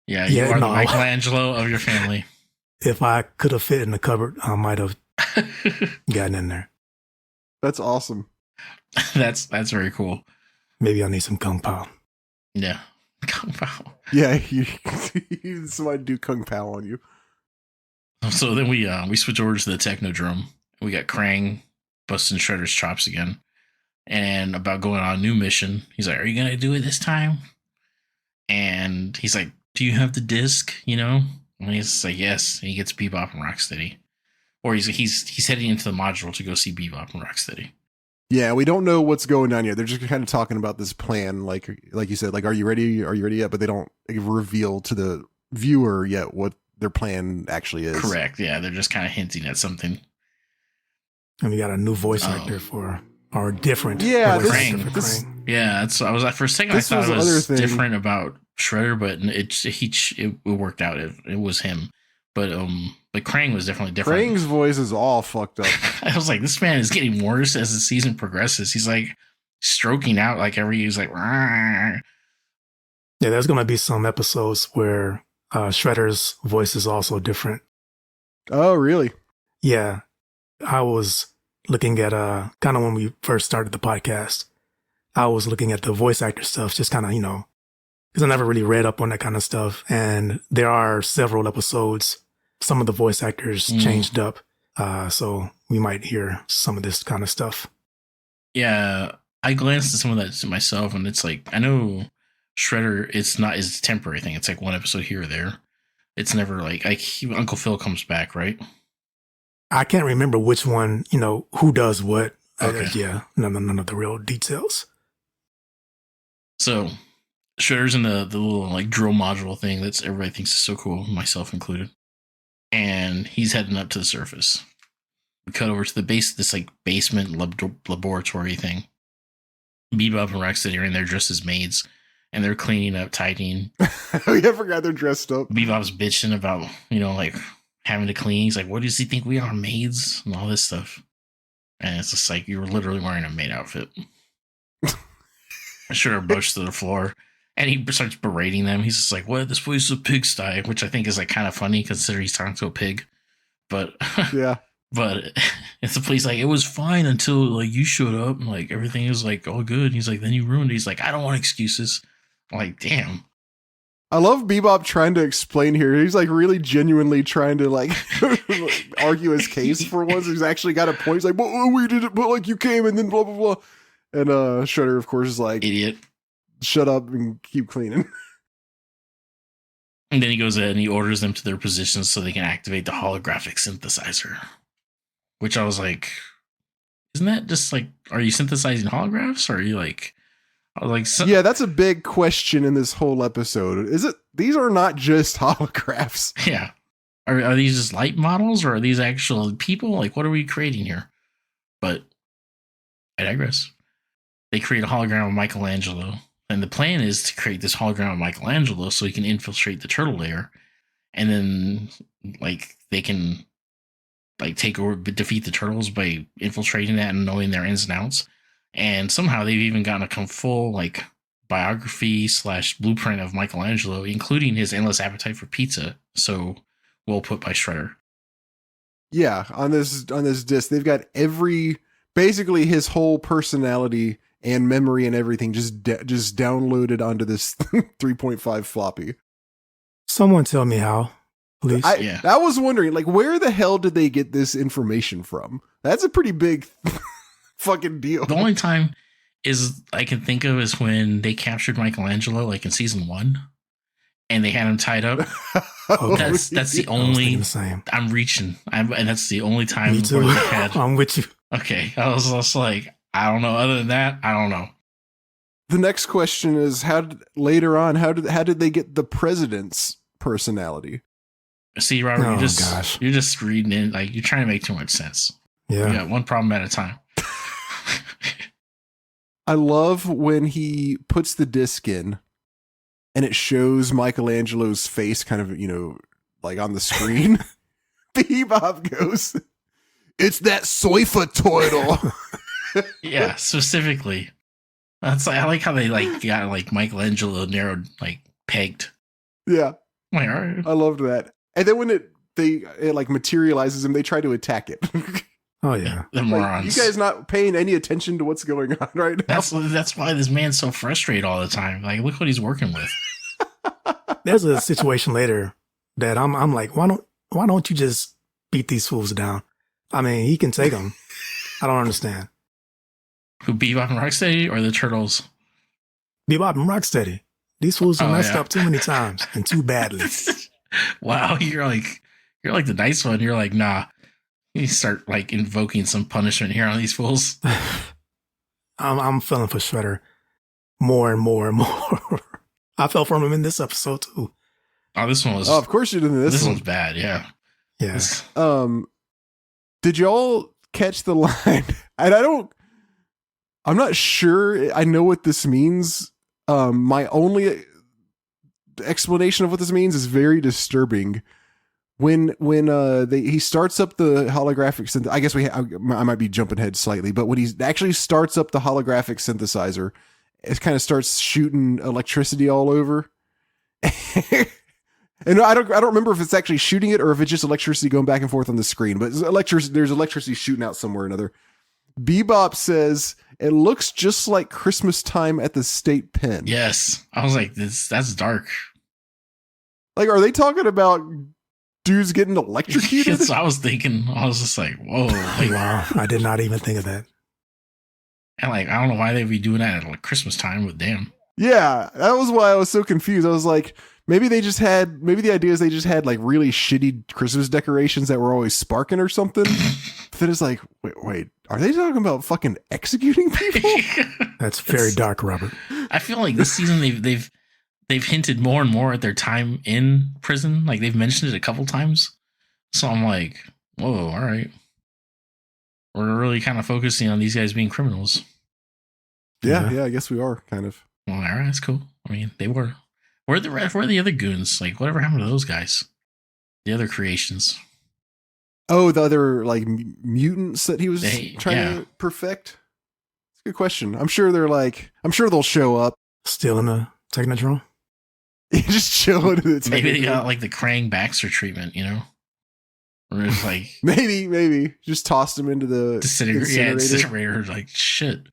A: Yeah, you are the Michelangelo of your family.
C: If I could have fit in the cupboard, I might have gotten in there.
B: That's awesome.
A: That's very cool.
C: Maybe I need some Kung Pao.
A: Yeah. Kung Pao.
B: Yeah, somebody do Kung Pao on you.
A: So then we switch over to the Technodrome. We got Krang busting Shredder's chops again. And about going on a new mission. He's like, are you going to do it this time? And he's like, do you have the disc? And he's like, yes. And he gets Bebop and Rocksteady. Or he's heading into the module to go see Bebop and Rocksteady.
B: Yeah, we don't know what's going on yet. They're just kind of talking about this plan, like you said, like, are you ready? Are you ready yet? But they don't reveal to the viewer yet what their plan actually is.
A: Correct. Yeah, they're just kind of hinting at something.
C: And we got a new voice actor for our different.
B: Yeah,
A: Krang. Yeah, that's. I was like, for a second, I thought it was different about Shredder, but it worked out. It was him, but Krang was definitely different.
B: Krang's voice is all fucked up.
A: I was like, this man is getting worse as the season progresses. He's like stroking out like he's like. Rawr.
C: Yeah, there's gonna be some episodes where Shredder's voice is also different.
B: Oh, really?
C: Yeah, I was looking at kind of when we first started the podcast. I was looking at the voice actor stuff, just kind of because I never really read up on that kind of stuff. And there are several episodes. Some of the voice actors changed up. So we might hear some of this kind of stuff.
A: Yeah, I glanced at some of that myself, and it's like, I know Shredder, it's not his temporary thing. It's like one episode here or there. It's never like Uncle Phil comes back, right?
C: I can't remember which one, who does what.
A: Okay.
C: Yeah, none of the real details.
A: So Shredder's in the little like drill module thing that's everybody thinks is so cool, myself included. And he's heading up to the surface. We cut over to the base, this like basement laboratory thing. Bebop and Rocksteady are in there dressed as maids, and they're cleaning up, tidying.
B: Oh yeah, I forgot they're dressed up.
A: Bebop's bitching about, like having to clean. He's like, what does he think we are, maids? And all this stuff. And it's just like, you were literally wearing a maid outfit. I should have brushed to the floor. And he starts berating them. He's just like, what? This place is a pigsty, which I think is like kind of funny considering he's talking to a pig. But
B: yeah.
A: But it's a place like, it was fine until like you showed up and like everything is like all good. And he's like, then you ruined it. He's like, I don't want excuses. I'm like, damn.
B: I love Bebop trying to explain here. He's like really genuinely trying to like argue his case for once. He's actually got a point. He's like, well, we did it, but like you came and then blah, blah, blah. And Shredder, of course, is like,
A: idiot.
B: Shut up and keep cleaning.
A: And then he goes in and he orders them to their positions so they can activate the holographic synthesizer. Which I was like, isn't that just like, are you synthesizing holographs? Or are you like, I was like,
B: yeah, that's a big question in this whole episode. Is it, these are not just holographs.
A: Yeah. Are these just light models or are these actual people? Like, what are we creating here? But I digress. They create a hologram of Michelangelo. And the plan is to create this hologram of Michelangelo so he can infiltrate the turtle lair. And then, like, they can like take over, defeat the turtles by infiltrating that and knowing their ins and outs. And somehow they've even gotten a full like biography / blueprint of Michelangelo, including his endless appetite for pizza. So well put by Shredder.
B: Yeah, on this disc, they've got basically his whole personality and memory and everything just downloaded onto this 3.5 floppy.
C: Someone tell me how. Please.
B: I was wondering, like, where the hell did they get this information from? That's a pretty big fucking deal.
A: The only time I can think of is when they captured Michelangelo, like in season 1, and they had him tied up. That's the only.
C: The same.
A: I'm reaching, and that's the only time.
C: Me too.
A: Where they had,
C: I'm with you.
A: Okay, I was just like, I don't know. Other than that, I don't know.
B: The next question is, how did they get the president's personality?
A: See, Robert, you're just reading it. Like, you're trying to make too much sense.
C: Yeah.
A: You got one problem at a time.
B: I love when he puts the disc in and it shows Michelangelo's face kind of, like on the screen. Bebop goes, it's that soifa turtle.
A: Yeah, specifically. That's like, I like how they like got like Michelangelo narrowed, like pegged.
B: Yeah.
A: I'm like, all right.
B: I loved that. And then when it like materializes him, they try to attack it.
C: Oh yeah,
A: the morons!
B: Like, you guys not paying any attention to what's going on right now.
A: That's why this man's so frustrated all the time. Like, look what he's working with.
C: There's a situation later that I'm like, why don't you just beat these fools down? I mean, he can take them. I don't understand.
A: Who, Bebop and Rocksteady or the Turtles?
C: Bebop and Rocksteady. These fools have messed up too many times and too badly.
A: Wow, you're like the nice one. You're like, nah. You start like invoking some punishment here on these fools.
C: I'm feeling for Shredder more and more and more. I fell for him in this episode too.
A: Oh, this one was.
B: Oh, of course you did in this one.
A: One's bad. Yeah.
C: Yes.
B: Did y'all catch the line? And I'm not sure I know what this means. My only explanation of what this means is very disturbing. When he starts up the holographic synth, I guess I might be jumping ahead slightly, but when he actually starts up the holographic synthesizer, it kind of starts shooting electricity all over. And I don't remember if it's actually shooting it or if it's just electricity going back and forth on the screen, but there's electricity shooting out somewhere or another. Bebop says it looks just like Christmas time at the state pen.
A: Yes. I was like, that's dark.
B: Like, are they talking about dudes getting electrocuted?
A: So I was thinking, I was just like, whoa. Like,
C: wow. I did not even think of that.
A: And like, I don't know why they'd be doing that at like Christmas time, but damn.
B: Yeah, that was why I was so confused. I was like, maybe the idea is they just had like really shitty Christmas decorations that were always sparking or something. But then it's like, wait, are they talking about fucking executing people?
C: That's very dark, Robert.
A: I feel like this season they've hinted more and more at their time in prison. Like they've mentioned it a couple times. So I'm like, whoa, all right. We're really kind of focusing on these guys being criminals.
B: Yeah, I guess we are kind of.
A: Well, all right, that's cool. I mean, they were. Where are the other goons? Like, whatever happened to those guys? The other creations.
B: Oh, the other like mutants that he was trying
A: yeah.
B: to perfect. It's a good question. I'm sure they'll show up.
C: Still in the Technodrome?
B: Just chilling in the
A: Maybe they got like the Krang Baxter treatment, you know? Or it's like
B: maybe just tossed him into the
A: incinerator. Like shit.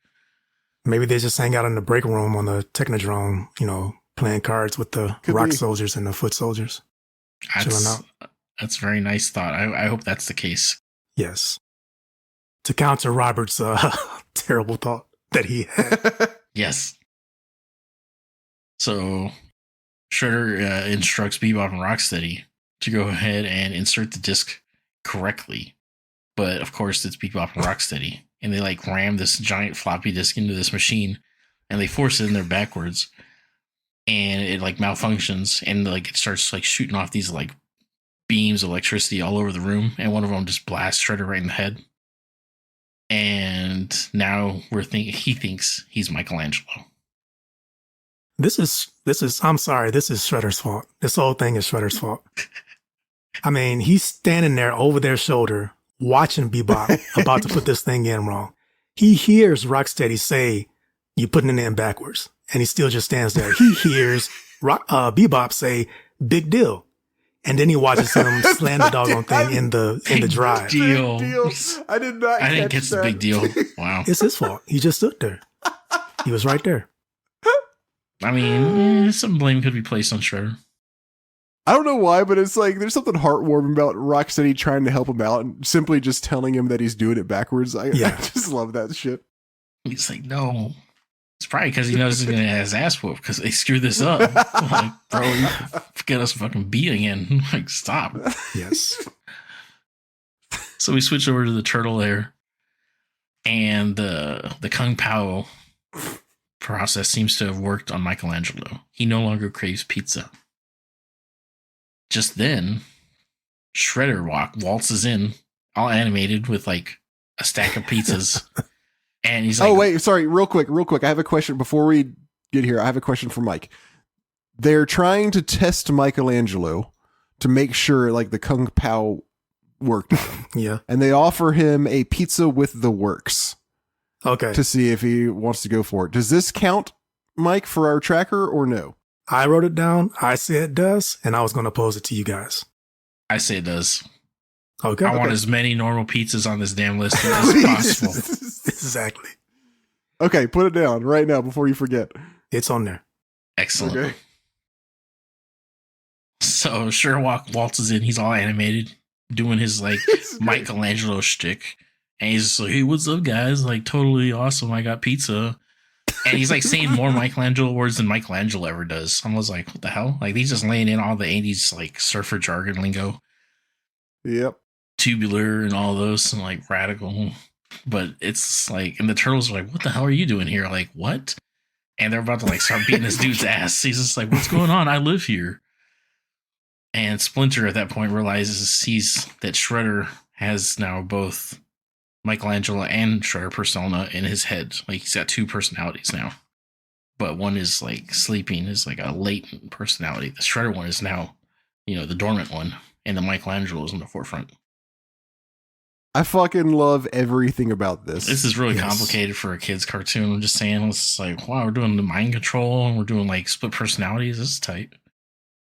C: Maybe they just hang out in the break room on the Technodrome, you know, playing cards with the rock soldiers and the foot soldiers. Chilling out.
A: That's a very nice thought. I hope that's the case.
C: Yes. To counter Robert's terrible thought that he had.
A: Yes. So Shredder instructs Bebop and Rocksteady to go ahead and insert the disc correctly. But of course, it's Bebop and Rocksteady. And they like ram this giant floppy disk into this machine and they force it in there backwards. And it like malfunctions and like it starts like shooting off these like beams of electricity all over the room. And one of them just blasts Shredder right in the head. And now he thinks he's Michelangelo.
C: This is I'm sorry, this is Shredder's fault. This whole thing is Shredder's fault. I mean, he's standing there over their shoulder, watching Bebop about to put this thing in wrong. He hears Rocksteady say, "You're putting it in backwards." And he still just stands there. He hears Bebop say, "Big deal." And then he watches him slam the doggone thing in the drive.
A: Deal.
B: I did not.
A: I didn't catch the big deal. Wow.
C: It's his fault. He just stood there. He was right there.
A: I mean, some blame could be placed on Shredder.
B: I don't know why, but it's like there's something heartwarming about Rocksteady trying to help him out and simply just telling him that he's doing it backwards. I just love that shit.
A: He's like, no. It's probably because he knows he's going to have his ass whooped because they screwed this up. Like, bro, you get us fucking beating in. Like, stop.
C: Yes.
A: So we switch over to the turtle there. And the Kung Pao process seems to have worked on Michelangelo. He no longer craves pizza. Just then, Shredder waltzes in, all animated with like a stack of pizzas. And he's like,
B: "Oh wait, sorry, real quick. I have a question before we get here. I have a question for Mike. They're trying to test Michelangelo to make sure like the Kung Pao worked on him.
C: Yeah.
B: And they offer him a pizza with the works.
C: Okay.
B: To see if he wants to go for it. Does this count, Mike, for our tracker or no?
C: I wrote it down. I say it does, and I was going to pose it to you guys.
A: I say it does.
C: Okay.
A: I want as many normal pizzas on this damn list as possible.
C: Exactly.
B: Okay, put it down right now before you forget.
C: It's on there.
A: Excellent.
B: Okay.
A: So Sherlock waltzes in. He's all animated, doing his like Michelangelo shtick. And he's just like, "Hey, what's up, guys? Like, totally awesome. I got pizza." And he's like saying more Michelangelo words than Michelangelo ever does. I was like, what the hell? Like, he's just laying in all the 80s like surfer jargon lingo.
B: Yep.
A: Tubular and all those and like radical. But it's like, and the turtles are like, what the hell are you doing here? Like, what? And they're about to like start beating this dude's ass. He's just like, what's going on? I live here. And Splinter at that point sees that Shredder has now both Michelangelo and Shredder persona in his head. Like, he's got two personalities now. But one is like sleeping, is like a latent personality. The Shredder one is now, the dormant one. And the Michelangelo is in the forefront.
B: I fucking love everything about this.
A: This is really complicated for a kid's cartoon. I'm just saying, it's like, wow, we're doing the mind control and we're doing like split personalities. This is tight.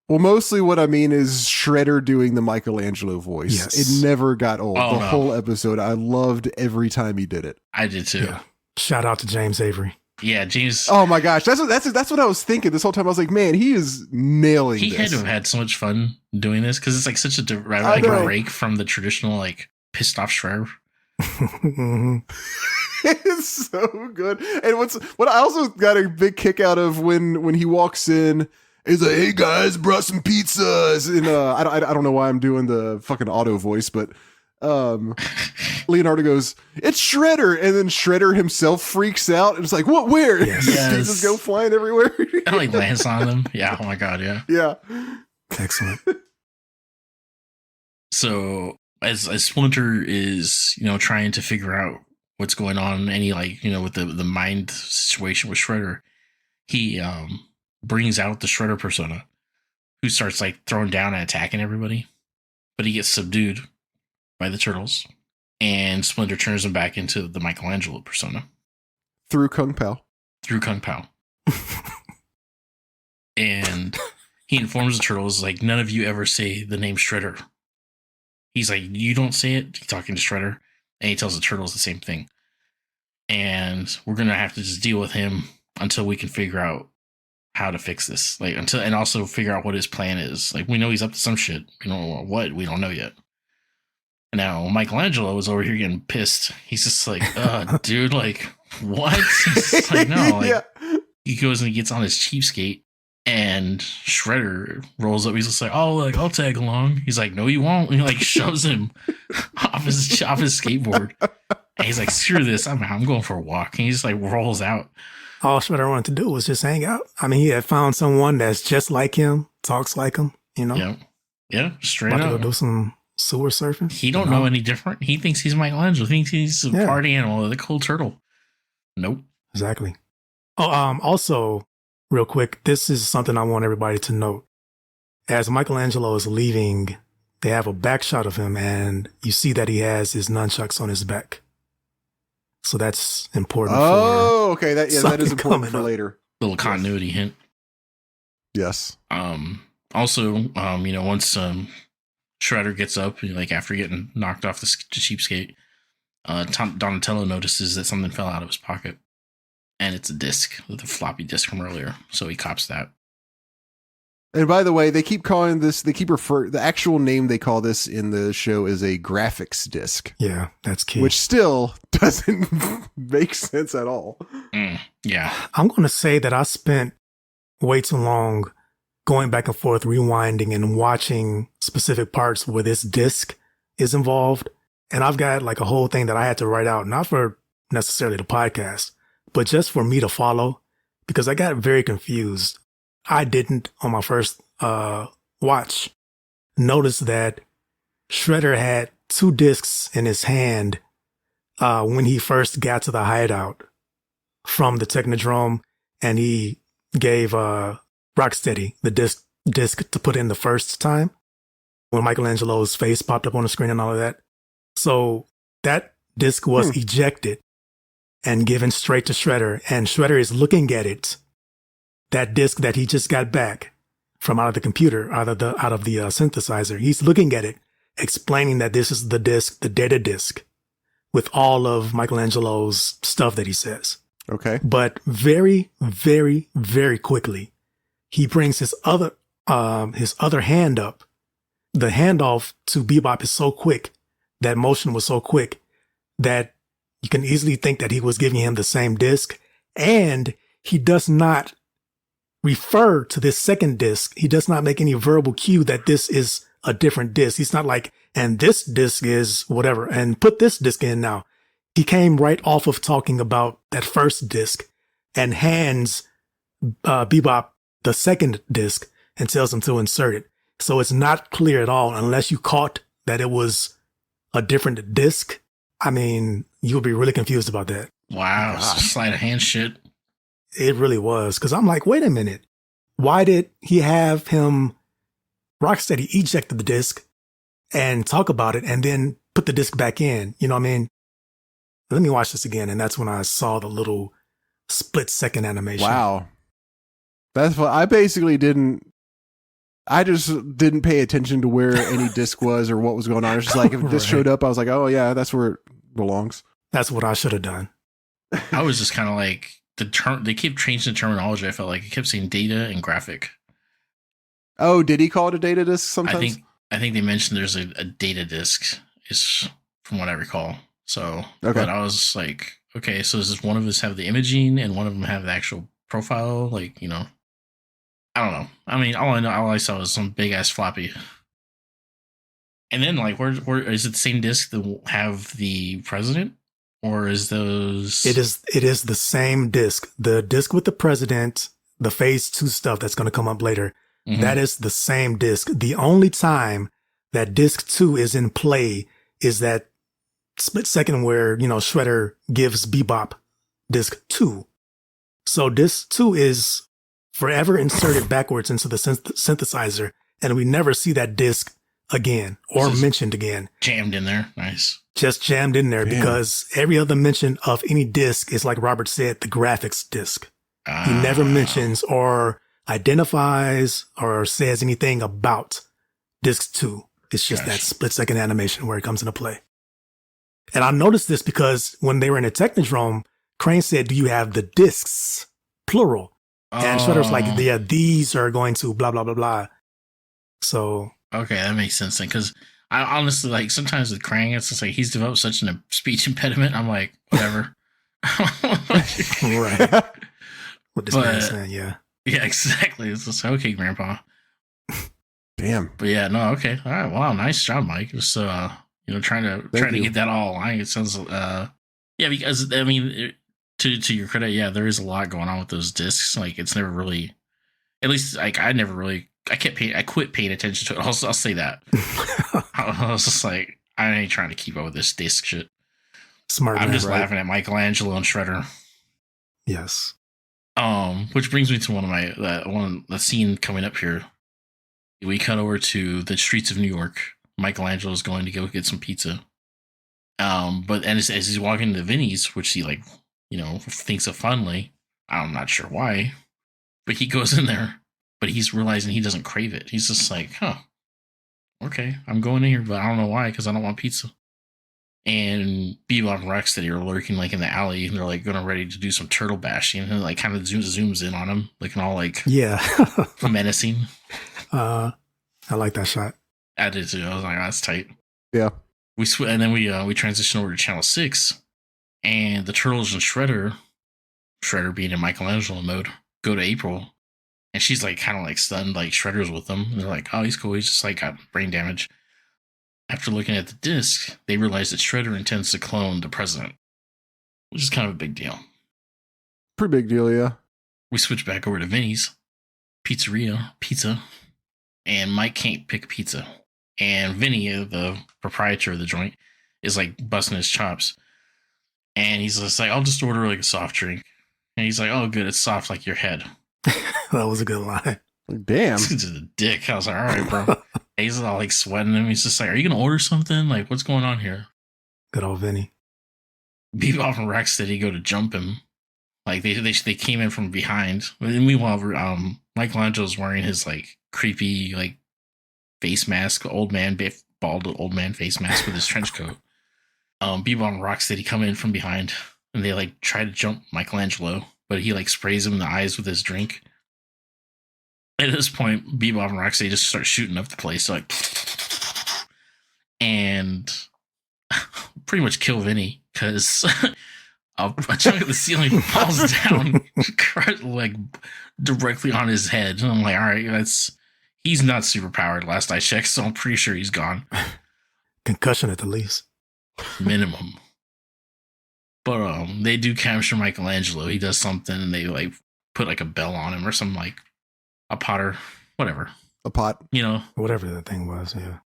B: Well, mostly what I mean is Shredder doing the Michelangelo voice.
C: Yes.
B: It never got old.
A: Oh,
B: the whole episode, I loved every time he did it.
A: I did too.
C: Yeah. Shout out to James Avery.
A: Yeah, James.
B: Oh my gosh, that's what I was thinking this whole time. I was like, man, he is nailing
A: He
B: this.
A: had to have had so much fun doing this because it's like such a break from the traditional like pissed off Shredder.
B: It's so good. And what I also got a big kick out of when he walks in. He's like, "Hey guys, brought some pizzas." And I don't know why I'm doing the fucking auto voice, but Leonardo goes, "It's Shredder," and then Shredder himself freaks out and it's like, "What? Where?"
C: Yes.
B: Pizzas go flying everywhere.
A: It like lands on them. Yeah. Oh my god. Yeah.
B: Yeah.
C: Excellent.
A: So as Splinter is trying to figure out what's going on, and he with the mind situation with Shredder, he brings out the Shredder persona, who starts like throwing down and attacking everybody, but he gets subdued by the turtles, and Splinter turns him back into the Michelangelo persona
B: Through Kung Pao.
A: through Kung Pao. And he informs the turtles, like, none of you ever say the name Shredder. He's like, you don't say it. He's talking to Shredder, and he tells the turtles the same thing. And we're gonna have to just deal with him until we can figure out how to fix this. Like, until, and also figure out what his plan is. Like, we know he's up to some shit. We don't know what. We don't know yet. And now Michelangelo is over here getting pissed. He's just like, dude, like, what? He's just like, no. Like,
B: Yeah.
A: he goes and he gets on his cheapskate, and Shredder rolls up. He's just like, oh, like, I'll tag along. He's like, no, you won't. And he like shoves him off his skateboard. And he's like, screw this. I'm going for a walk. And he just like rolls out.
C: All Shredder wanted to do was just hang out. I mean, he had found someone that's just like him, talks like him, you know?
A: Yeah. Yeah. Straight
C: About to
A: up.
C: go do some sewer surfing.
A: He don't know any different. He thinks he's Michelangelo. He thinks he's a party animal, the cool turtle. Nope.
C: Exactly. Oh, also, real quick, this is something I want everybody to note. As Michelangelo is leaving, they have a back shot of him, and you see that he has his nunchucks on his back. So that's important.
B: Oh, okay. That is
C: something
B: important for
C: coming up.
B: later.
A: Little continuity hint.
B: Yes.
A: Also, once Shredder gets up, like after getting knocked off the cheapskate, Donatello notices that something fell out of his pocket, and it's a disc, the floppy disk from earlier. So he cops that.
B: And by the way, they keep calling this, the actual name they call this in the show is a graphics disc.
C: Yeah, that's key.
B: Which still doesn't make sense at all.
A: Yeah.
C: I'm going to say that I spent way too long going back and forth, rewinding and watching specific parts where this disc is involved. And I've got like a whole thing that I had to write out, not for necessarily the podcast, but just for me to follow, because I got very confused. I didn't, on my first watch, notice that Shredder had two discs in his hand when he first got to the hideout from the Technodrome, and he gave Rocksteady the disc to put in the first time when Michelangelo's face popped up on the screen and all of that. So that disc was ejected and given straight to Shredder, and Shredder is looking at it. That disc that he just got back from out of the computer, out of the synthesizer. He's looking at it, explaining that this is the disc, the data disc, with all of Michelangelo's stuff that he says.
B: Okay.
C: But very, very, very quickly, he brings his other hand up. The handoff to Bebop is so quick, that motion was so quick, that you can easily think that he was giving him the same disc, and he does not refer to this second disc. He does not make any verbal cue that this is a different disc. He's not like, and this disc is whatever, and put this disc in now. He came right off of talking about that first disc and hands Bebop the second disc and tells him to insert it. So it's not clear at all unless you caught that it was a different disc. I mean, you'll be really confused about that.
A: Wow. Sleight of hand shit.
C: It really was. Because I'm like, wait a minute. Why did he have him Rocksteady eject the disc and talk about it and then put the disc back in? You know what I mean? Let me watch this again. And that's when I saw the little split second animation.
B: Wow. That's what I basically didn't. I just didn't pay attention to where any disc was or what was going on. It's just like if this showed up, I was like, oh yeah, that's where it belongs.
C: That's what I should have done.
A: I was just kind of like, they keep changing the terminology. I felt like it kept saying data and graphic.
B: Oh, did he call it a data disc sometimes?
A: I think they mentioned there's a data disc, is from what I recall. So,
B: okay.
A: But I was like, okay, so does one of us have the imaging and one of them have the actual profile? Like, I don't know. I mean, all I saw was some big ass floppy. And then, like, where is it the same disc that have the president? Or is those...
C: It is the same disc. The disc with the president, the phase 2 stuff that's going to come up later. Mm-hmm. That is the same disc. The only time that disc 2 is in play is that split second where, Shredder gives Bebop disc 2. So disc 2 is forever inserted backwards into the synthesizer, and we never see that disc again or mentioned again.
A: Jammed in there. Nice.
C: Just jammed in there because every other mention of any disc is, like Robert said, the graphics disc. He never mentions or identifies or says anything about disc 2. It's just that split-second animation where it comes into play. And I noticed this because when they were in a Technodrome, Crane said, "Do you have the discs?" Plural. And Shredder's like, "Yeah, these are going to blah, blah, blah, blah." So.
A: Okay, that makes sense then. Because I honestly, like, sometimes with Krang, it's just like he's developed such a speech impediment. I'm like, whatever.
C: Right. What this man's saying, yeah.
A: Yeah, exactly. It's just, okay, Grandpa.
B: Damn.
A: But yeah, no, okay. All right. Wow, nice job, Mike. Just trying to get that all aligned. It sounds yeah, because I mean, to your credit, yeah, there is a lot going on with those discs. Like, it's never really, at least like I quit paying attention to it. I'll say that. I was just like, I ain't trying to keep up with this disc shit.
C: Smart.
A: I'm just laughing at Michelangelo and Shredder.
C: Yes.
A: Which brings me to the scene coming up here. We cut over to the streets of New York. Michelangelo is going to go get some pizza. But as he's walking to Vinny's, which he thinks of fondly, I'm not sure why, but he goes in there, but he's realizing he doesn't crave it. He's just like, okay, I'm going in here, but I don't know why, because I don't want pizza. And Bebop and Rocksteady are lurking like in the alley, and they're like going ready to do some turtle bashing, and like kind of zooms in on him, looking all like menacing.
C: I like that shot.
A: I did too. I was like, that's tight.
B: Yeah.
A: And then we transition over to Channel 6, and the Turtles and Shredder being in Michelangelo mode, go to April, and she's like kind of like stunned, like Shredder's with them. And they're like, oh, he's cool. He's just like got brain damage. After looking at the disc, they realize that Shredder intends to clone the president, which is kind of a big deal.
B: Pretty big deal, yeah.
A: We switch back over to Vinny's pizza, and Mike can't pick pizza. And Vinny, the proprietor of the joint, is like busting his chops. And he's just like, I'll just order like a soft drink. And he's like, oh, good, it's soft like your head.
C: That was a good line.
B: Damn.
A: This is a dick. I was like, all right, bro. He's all like sweating him. He's just like, are you going to order something? Like, what's going on here?
C: Good old Vinny.
A: Bebop and Rocksteady go to jump him. Like, they came in from behind. And meanwhile, Michelangelo's wearing his like creepy like face mask, bald old man face mask with his trench coat. Bebop and Rocksteady come in from behind, and they like try to jump Michelangelo, but he like sprays him in the eyes with his drink. At this point, Bebop and Rocksteady just start shooting up the place, like, and pretty much kill Vinny because a chunk of the ceiling falls down, like directly on his head. And I'm like, all right, he's not super powered. Last I checked, so I'm pretty sure he's gone.
C: Concussion at the least,
A: minimum. But they do capture Michelangelo. He does something, and they like put like a bell on him or something, like a potter, whatever.
B: A pot.
C: Whatever that thing was, yeah.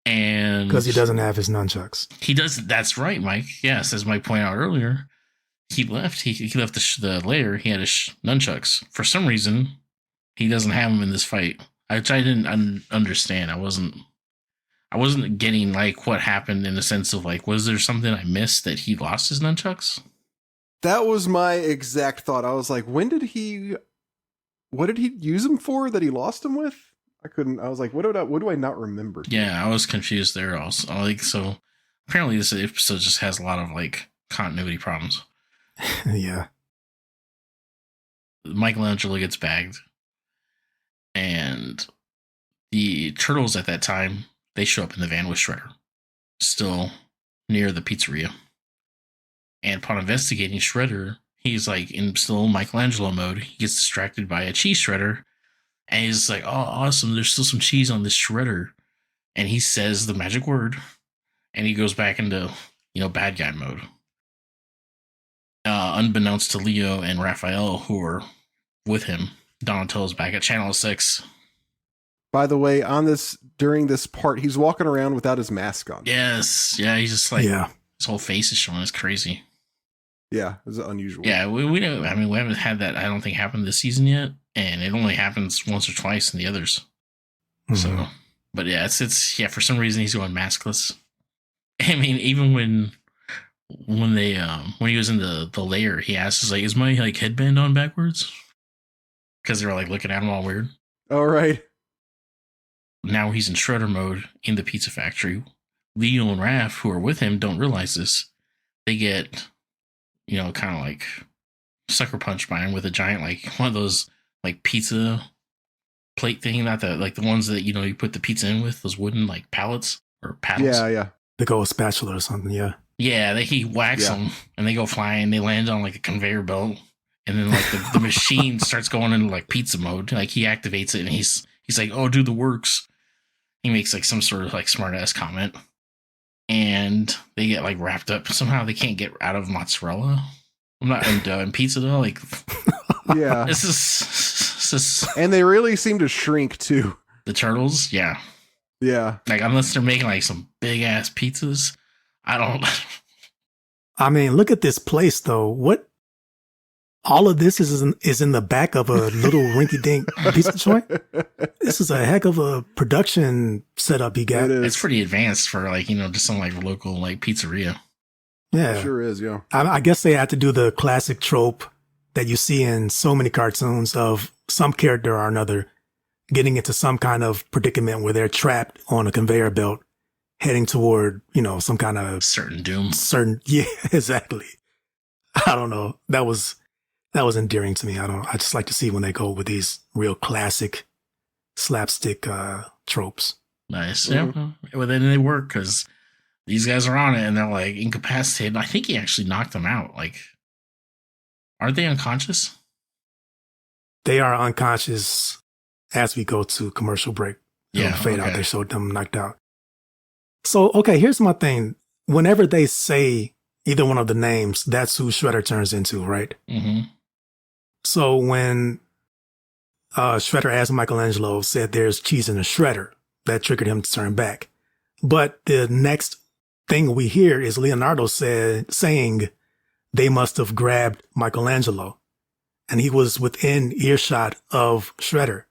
A: And
C: because he doesn't have his nunchucks.
A: He does. That's right, Mike. Yes, as Mike pointed out earlier, he left. He left the lair. He had his nunchucks. For some reason, he doesn't have them in this fight. Which I didn't understand. I wasn't getting like what happened in the sense of like, was there something I missed that he lost his nunchucks?
B: That was my exact thought. I was like, what did he use them for that he lost them with? I was like, what do I not remember?
A: Yeah, I was confused there also. Like, so apparently this episode just has a lot of like continuity problems.
C: Yeah.
A: Michelangelo gets bagged, and the Turtles at that time, they show up in the van with Shredder, still near the pizzeria. And upon investigating Shredder, he's like still in Michelangelo mode. He gets distracted by a cheese shredder, and he's like, oh, awesome, there's still some cheese on this shredder. And he says the magic word, and he goes back into, bad guy mode. Unbeknownst to Leo and Raphael, who are with him, Donatello's back at Channel 6.
B: By the way, during this part, he's walking around without his mask on.
A: Yes. Yeah, he's just like, his whole face is showing. It's crazy.
B: Yeah, it's unusual.
A: Yeah, we don't. I mean, we haven't had that. I don't think happened this season yet. and it only happens once or twice in the others.
C: Mhm.
A: So, but yeah, it's for some reason he's going maskless. I mean, even when he was in the lair, he asks, like, is my like headband on backwards? Because they were like looking at him all weird.
B: All right.
A: Now he's in Shredder mode in the pizza factory. Leo and Raph, who are with him, don't realize this. They get, kind of like sucker punched by him with a giant, like one of those like pizza plate thing, not the like the ones that you put the pizza in with, those wooden like pallets or paddles.
B: Yeah.
C: The gold spatula or something. Yeah.
A: Yeah, he whacks them and they go flying. They land on like a conveyor belt, and then like the machine starts going into like pizza mode. Like he activates it, and he's like, "Oh, do the works." He makes like some sort of like smart ass comment, and they get like wrapped up. Somehow they can't get out of mozzarella. I'm not in pizza though. Like,
B: Yeah.
A: this is
B: And they really seem to shrink too.
A: the turtles. Yeah,
B: Yeah.
A: like unless they're making like some big ass pizzas, I don't.
C: I mean, look at this place though. What? All of this is in the back of a little rinky-dink pizza joint. This is a heck of a production setup you got.
B: It is.
A: It's pretty advanced for like just some like local like pizzeria.
C: Yeah,
B: It sure is. Yeah.
C: I guess they had to do the classic trope that you see in so many cartoons of some character or another getting into some kind of predicament where they're trapped on a conveyor belt heading toward, some kind of
A: Certain doom.
C: yeah, exactly. I don't know. That was endearing to me. I just like to see when they go with these real classic slapstick tropes.
A: Nice.
B: Mhm.
A: Yeah. Well, then they work because these guys are on it and they're like incapacitated. I think he actually knocked them out. Like, aren't they unconscious?
C: They are unconscious as we go to commercial break.
A: Yeah.
C: Fade out.
A: Okay.
C: They showed them knocked out. So, okay, here's my thing. Whenever they say either one of the names, that's who Shredder turns into, right?
A: Mm-hmm.
C: So when Shredder, as Michelangelo, said there's cheese in the shredder, that triggered him to turn back. But the next thing we hear is Leonardo saying they must have grabbed Michelangelo, and he was within earshot of Shredder.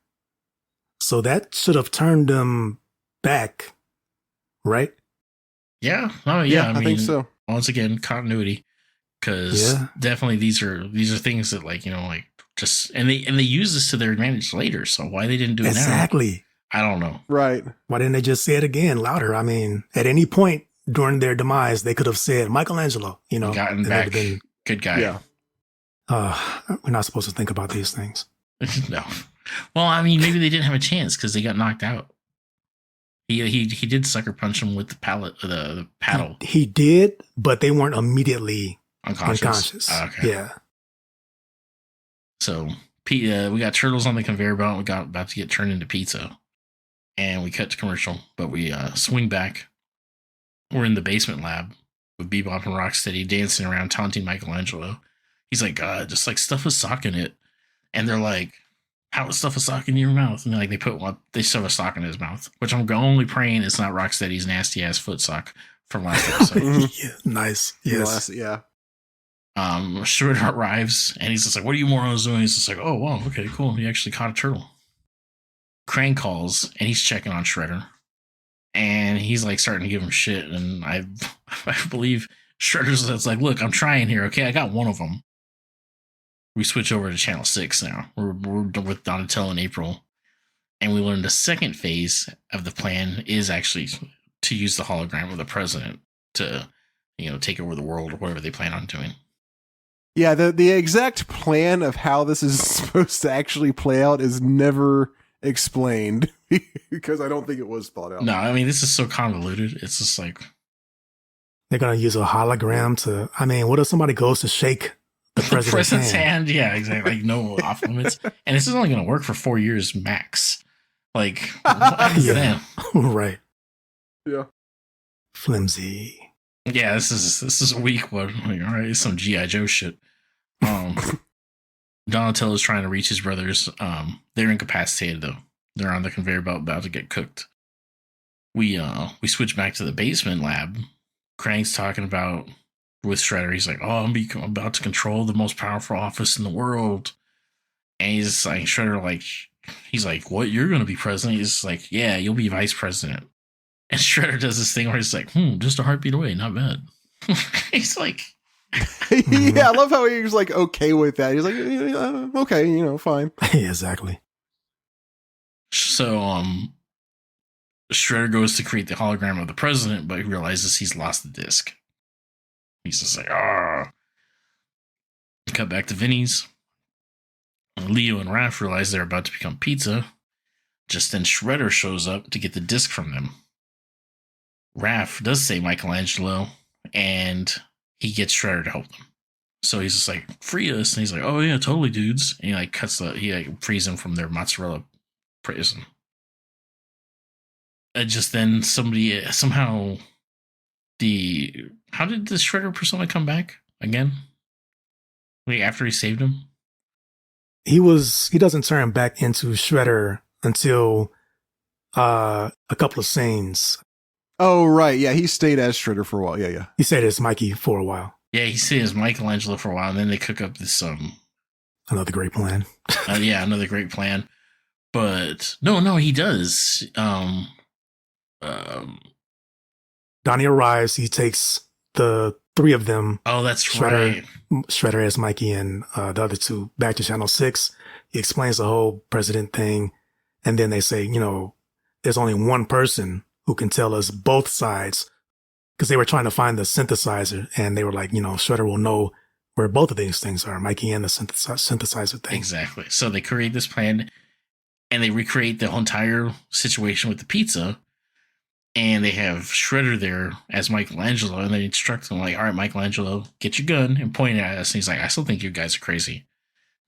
C: So that should have turned him back, right?
A: Yeah. Oh, yeah. I mean,
B: think so.
A: Once again, continuity, because
C: Yeah.
A: definitely these are things that like like just and they use this to their advantage later. So why they didn't do it
C: Exactly.
A: now, I don't know.
B: Right.
C: Why didn't they just say it again louder? I mean, at any point during their demise, they could have said Michelangelo,
A: Gotten
C: and
A: back,
C: they'd have
A: good guy.
B: Yeah.
C: we're not supposed to think about these things.
A: No. Well, I mean, maybe they didn't have a chance because they got knocked out. He did sucker punch him with the the paddle.
C: He did, but they weren't immediately
A: Unconscious. Okay.
C: Yeah.
A: So we got turtles on the conveyor belt. We got about to get turned into pizza, and we cut to commercial. But we swing back. We're in the basement lab with Bebop and Rocksteady dancing around, taunting Michelangelo. He's like, just like stuff a sock in it, and they're like, how is stuff a sock in your mouth? And like they shove a sock in his mouth, which I'm only praying it's not Rocksteady's nasty ass foot sock from last episode.
B: Mhm.
C: Yeah, nice. Yes.
B: Yeah.
A: Shredder arrives and he's just like, what are you morons doing? He's just like, oh, wow, okay, cool. He actually caught a turtle. Krang calls and he's checking on Shredder. And he's like starting to give him shit. And I believe Shredder's like, look, I'm trying here. Okay, I got one of them. We switch over to Channel 6 now. We're with Donatello and April. And we learn the second phase of the plan is actually to use the hologram of the president to, take over the world or whatever they plan on doing.
B: Yeah, the exact plan of how this is supposed to actually play out is never explained because I don't think it was thought out.
A: No, I mean, this is so convoluted. It's just like,
C: They're going to use a hologram to, what if somebody goes to shake the president's hand?
A: Yeah, exactly. Like no off limits. And this is only going to work for 4 years max. Like, what is
C: Yeah.
A: that?
C: Right.
B: Yeah.
C: Flimsy.
A: Yeah, this is a weak one. Like, all right, it's some G.I. Joe shit. Donatello's trying to reach his brothers. They're incapacitated though. They're on the conveyor belt about to get cooked. We switch back to the basement lab. Krang's talking about with Shredder. He's like, oh, I'm about to control the most powerful office in the world. And he's like, Shredder, like, he's like, what? You're going to be president? He's like, yeah, you'll be vice president. And Shredder does this thing where he's like, just a heartbeat away. Not bad. He's like,
B: yeah, I love how he was like okay with that. He's like, okay, fine.
C: Yeah, exactly.
A: So, Shredder goes to create the hologram of the president, but he realizes he's lost the disc. He's just like, ah. Cut back to Vinny's. Leo and Raph realize they're about to become pizza. Just then, Shredder shows up to get the disc from them. Raph does say Michelangelo, and he gets Shredder to help them. So he's just like, free us. And he's like, oh yeah, totally, dudes. And he like frees them from their mozzarella prison. Just then somebody, somehow, how did the Shredder persona come back again? Like after he saved him?
C: He doesn't turn back into Shredder until a couple of scenes.
B: Oh, right. Yeah, he stayed as Shredder for a while. Yeah.
C: He stayed as Mikey for a while.
A: Yeah, he stayed as Michelangelo for a while, and then they cook up this
C: another great plan.
A: Another great plan. But no, he does.
C: Donnie arrives. He takes the three of them.
A: Oh, that's
C: Shredder,
A: right.
C: Shredder as Mikey and the other two back to Channel 6. He explains the whole president thing. And then they say, there's only one person who can tell us both sides, because they were trying to find the synthesizer. And they were like, Shredder will know where both of these things are, Mikey and the synthesizer thing.
A: Exactly. So they create this plan and they recreate the whole entire situation with the pizza. And they have Shredder there as Michelangelo, and they instruct him like, all right, Michelangelo, get your gun and point it at us. And he's like, I still think you guys are crazy,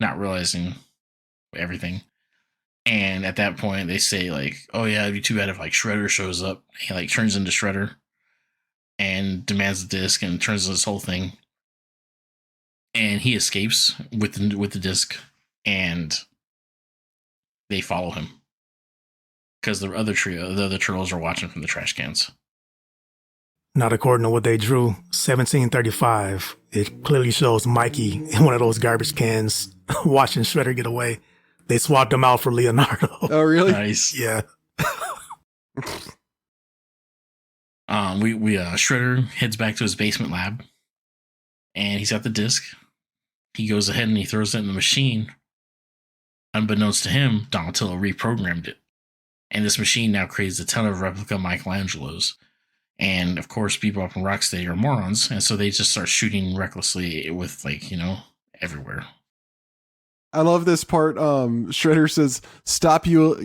A: not realizing everything. And at that point, they say like, oh yeah, it'd be too bad if like Shredder shows up. He like turns into Shredder and demands the disc and turns this whole thing. And he escapes with the disc, and they follow him. Because the other turtles are watching from the trash cans.
C: Not according to what they drew. 1735. It clearly shows Mikey in one of those garbage cans watching Shredder get away. They swapped him out for Leonardo.
B: Oh, really?
A: Nice.
C: Yeah.
A: Shredder heads back to his basement lab, and he's got the disc. He goes ahead and he throws it in the machine. Unbeknownst to him, Donatello reprogrammed it. And this machine now creates a ton of replica Michelangelos. And of course, Bebop and Rocksteady are morons. And so they just start shooting recklessly with, everywhere.
B: I love this part. Shredder says, stop you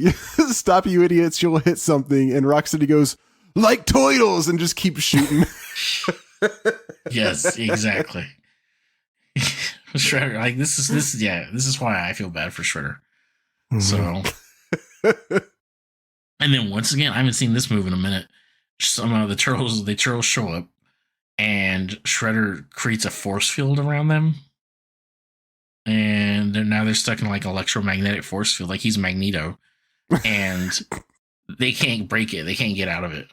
B: idiots, you'll hit something. And Rocksteady goes, like turtles, and just keeps shooting.
A: Yes, exactly. Shredder, this is why I feel bad for Shredder.
C: Mm-hmm.
A: So... And then once again, I haven't seen this move in a minute. Somehow the turtles show up, and Shredder creates a force field around them. And now they're stuck in like electromagnetic force field, like he's Magneto. And they can't break it. They can't get out of it.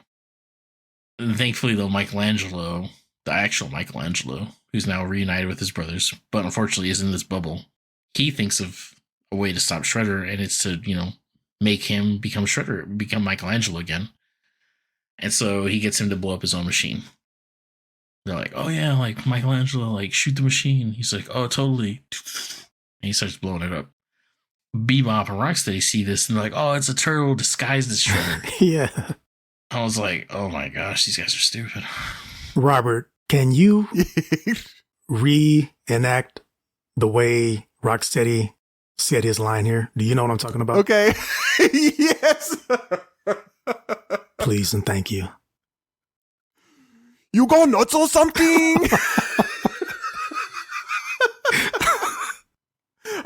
A: And thankfully, though, Michelangelo, the actual Michelangelo, who's now reunited with his brothers, but unfortunately is in this bubble, he thinks of a way to stop Shredder, and it's to, make him become Shredder, become Michelangelo again. And so he gets him to blow up his own machine. They're like, oh yeah, like Michelangelo, like shoot the machine. He's like, oh, totally. And he starts blowing it up. Bebop and Rocksteady see this and they're like, oh, it's a turtle disguised as Shredder.
C: Yeah.
A: I was like, oh my gosh, these guys are stupid.
C: Robert, can you reenact the way Rocksteady said his line here? Do you know what I'm talking about?
B: Okay. Yes.
C: Please and thank you.
B: You go nuts or something?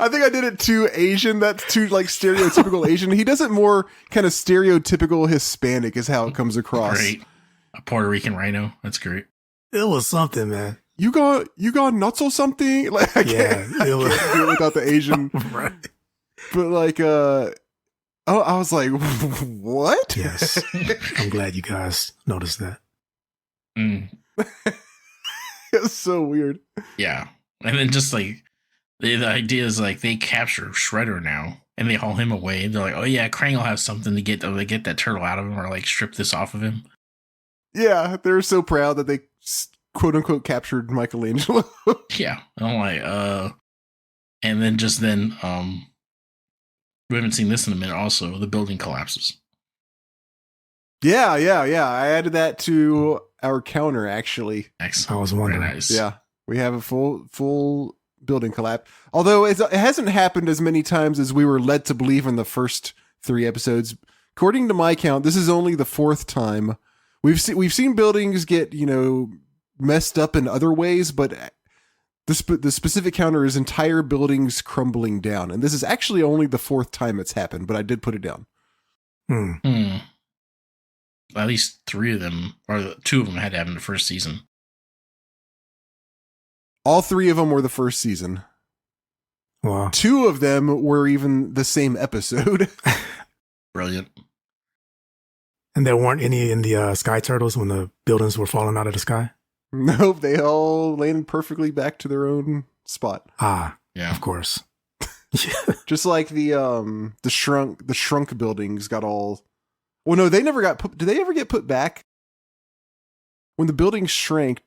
B: I think I did it too Asian. That's too stereotypical Asian. He does it more kind of stereotypical Hispanic is how it comes across.
A: Great. A Puerto Rican rhino. That's great.
C: It was something, man.
B: You got nuts or something? Like I can't do it without the Asian.
C: Right.
B: But I was like, what?
C: Yes. I'm glad you guys noticed that.
A: Mm.
B: It's so weird.
A: Yeah. And then just like The idea is like they capture Shredder now and they haul him away. They're like, oh yeah, Krang will have something to get that turtle out of him or like strip this off of him.
B: Yeah, they're so proud that they quote unquote captured Michelangelo.
A: Yeah. I'm like, and then we haven't seen this in a minute. Also, the building collapses.
B: Yeah. I added that to our counter, actually.
A: Excellent.
C: I was wondering.
A: Very nice.
B: Yeah, we have a full building collapse. Although it hasn't happened as many times as we were led to believe in the first 3 episodes. According to my count, this is only the 4th time. We've seen buildings get, messed up in other ways, but the specific counter is entire buildings crumbling down. And this is actually only the 4th time it's happened, but I did put it down.
A: At least 3 of them, or 2 of them had to happen in the first season.
B: All 3 of them were the first season.
C: Wow.
B: 2 of them were even the same episode.
A: Brilliant.
C: And there weren't any in the Sky Turtles when the buildings were falling out of the sky?
B: Nope, they all landed perfectly back to their own spot.
C: Ah,
A: Yeah.
C: of course.
B: Just like the shrunk buildings got all. Well, no, they never got put. Did they ever get put back? When the buildings shrank,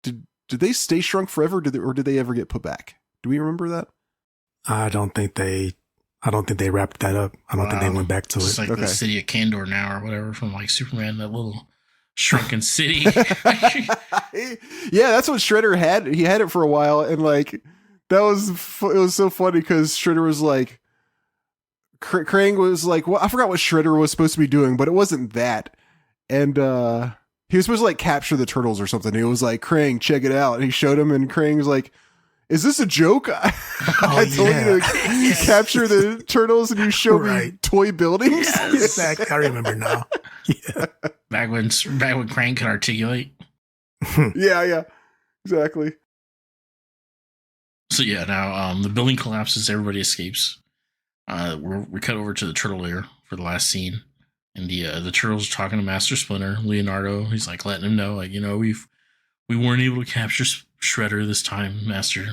B: did they stay shrunk forever? Or did they ever get put back? Do we remember that?
C: I don't think they wrapped that up. I don't think they went back to
A: It's
C: it.
A: like the city of Kandor now or whatever from like Superman, that little shrunken city.
B: Yeah, that's what Shredder had. He had it for a while, and like it was so funny because Shredder was like, Krang was like, well, I forgot what Shredder was supposed to be doing, but it wasn't that, and he was supposed to like capture the turtles or something. He was like, Krang, check it out, and he showed him, and Krang was like, is this a joke? I told you to capture the turtles and you show me toy buildings?
C: Yes, exactly. I remember now. Yeah.
A: Back when Krang could articulate.
B: Yeah, exactly.
A: So yeah, now the building collapses, everybody escapes. We cut over to the turtle lair for the last scene. And the turtles are talking to Master Splinter, Leonardo. He's like letting him know, like, we weren't able to capture Shredder this time, Master.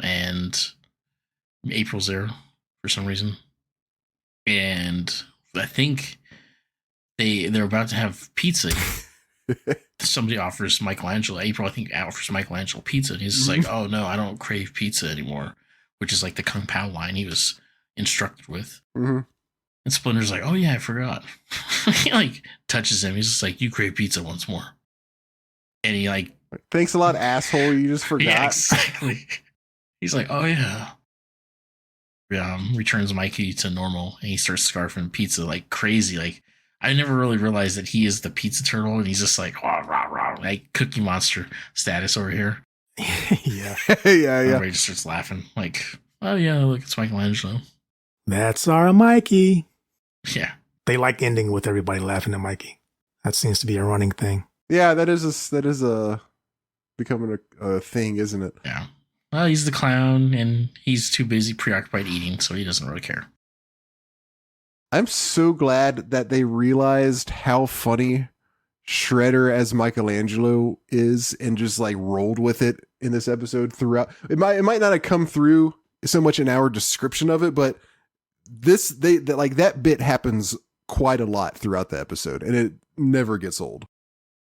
A: And April's there for some reason. And I think they're about to have pizza. Somebody offers Michelangelo. April, I think, offers Michelangelo pizza. And he's just like, oh no, I don't crave pizza anymore. Which is like the Kung Pao line he was instructed with.
B: Mm-hmm.
A: And Splinter's like, oh yeah, I forgot. He like touches him. He's just like, you crave pizza once more. And he like,
B: thanks a lot, asshole. You just forgot.
A: Yeah, exactly. He's like, oh yeah. Returns Mikey to normal, and he starts scarfing pizza like crazy. Like, I never really realized that he is the pizza turtle, and he's just like, rah, rah, rah, like Cookie Monster status over here.
C: Yeah.
A: Everybody just starts laughing. Like, oh yeah, look, it's Michelangelo.
C: That's our Mikey.
A: Yeah.
C: They like ending with everybody laughing at Mikey. That seems to be a running thing.
B: Yeah, that is a becoming a thing, isn't it?
A: Yeah. Well, he's the clown, and he's too busy preoccupied eating, so he doesn't really care.
B: I'm so glad that they realized how funny Shredder as Michelangelo is and just like rolled with it in this episode throughout. It might not have come through so much in our description of it, but that bit happens quite a lot throughout the episode, and it never gets old.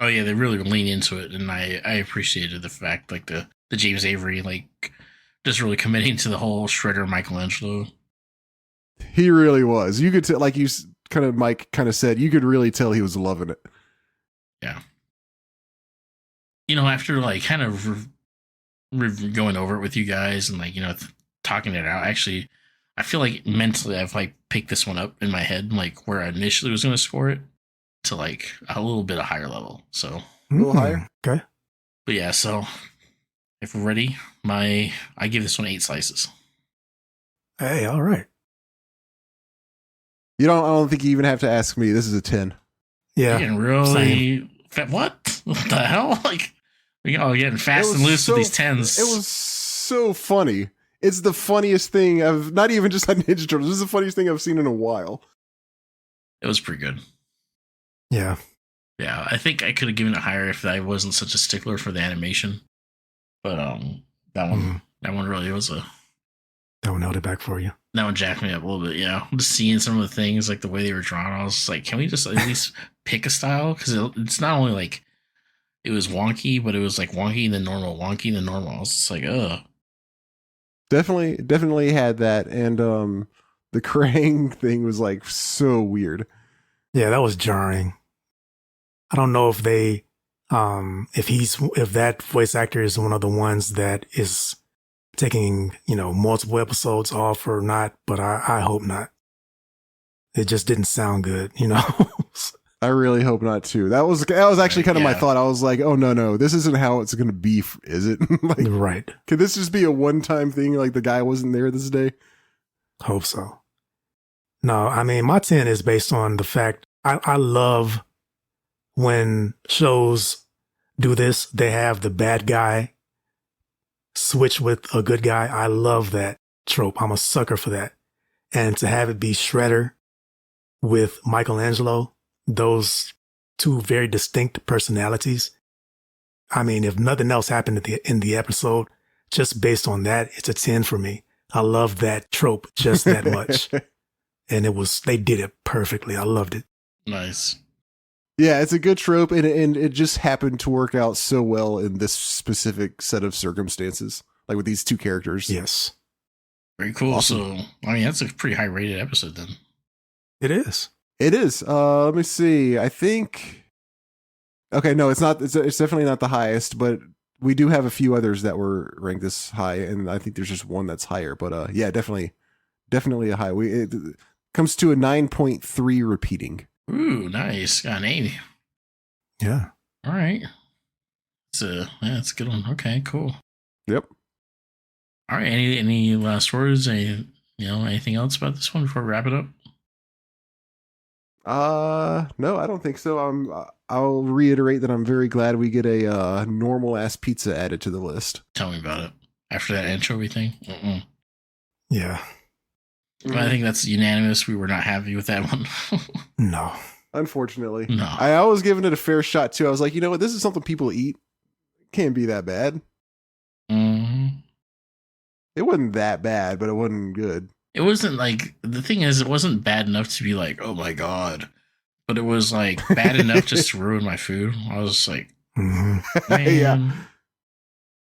A: Oh yeah, they really lean into it, and I appreciated the fact, like the James Avery, like just really committing to the whole Shredder Michelangelo.
B: He really was. You could tell, like Mike kind of said, you could really tell he was loving it.
A: Yeah. After like kind of going over it with you guys and like, talking it out, actually, I feel like mentally I've like picked this one up in my head, like where I initially was going to score it to like a little bit of higher level. So
B: a little higher.
C: Okay.
A: But yeah, so if we're ready, I give this one 8 slices.
C: Hey, all right.
B: I don't think you even have to ask me. This is a 10.
C: Yeah.
A: Getting really what? What the hell? Like, getting fast and loose with these 10s.
B: It was so funny. It's the funniest thing I've not even just on Ninja Turtles. This is the funniest thing I've seen in a while.
A: It was pretty good.
C: Yeah.
A: Yeah, I think I could have given it higher if I wasn't such a stickler for the animation. But that one That one really was
C: That one held it back for you.
A: that one jacked me up a little bit. Yeah, just seeing some of the things like the way they were drawn, I was just like, can we just at least pick a style? Because it's not only like it was wonky, but it was like wonky and then normal, wonky and then normal. I was just like, ugh.
B: Definitely had that, and the Krang thing was like so weird.
C: Yeah, that was jarring. I don't know if they, if that voice actor is one of the ones that is taking, multiple episodes off or not, but I hope not. It just didn't sound good,
B: I really hope not too. That was actually kind of my
A: Yeah.
B: thought. I was like, oh no, this isn't how it's going to be, is it? Like,
C: Right.
B: could this just be a one-time thing? Like the guy wasn't there this day.
C: Hope so. No, I mean, my 10 is based on the fact I love when shows do this. They have the bad guy switch with a good guy. I love that trope. I'm a sucker for that. And to have it be Shredder with Michelangelo, those two very distinct personalities. I mean, if nothing else happened in the episode, just based on that, it's a 10 for me. I love that trope just that much. And they did it perfectly. I loved it.
A: Nice.
B: Yeah, it's a good trope, and it just happened to work out so well in this specific set of circumstances, like with these two characters.
C: Yes,
A: Very cool.
B: Awesome.
A: So, I mean, that's a pretty high rated episode then.
C: it is.
B: It is. Let me see. I think. Okay, no, it's not. It's definitely not the highest, but we do have a few others that were ranked this high, and I think there's just one that's higher. But yeah, definitely a high. It comes to a 9.3 repeating.
A: Ooh, nice. Got an 80.
C: Yeah.
A: All right. It's a good one. Okay, cool.
B: Yep.
A: All right. Any last words? Anything else about this one before we wrap it up?
B: No, I don't think so. I'll reiterate that I'm very glad we get a normal ass pizza added to the list.
A: Tell me about it. After that anchovy thing?
C: Yeah.
A: I think that's unanimous. We were not happy with that one.
C: No.
B: Unfortunately.
A: No.
B: I was giving it a fair shot too. I was like, you know what? This is something people eat. Can't be that bad.
A: hmm
B: It wasn't that bad, but it wasn't good.
A: It wasn't like, the thing is, it wasn't bad enough to be like, oh my God. But it was like bad enough just to ruin my food. I was just like,
C: hmm
A: man.
B: Yeah.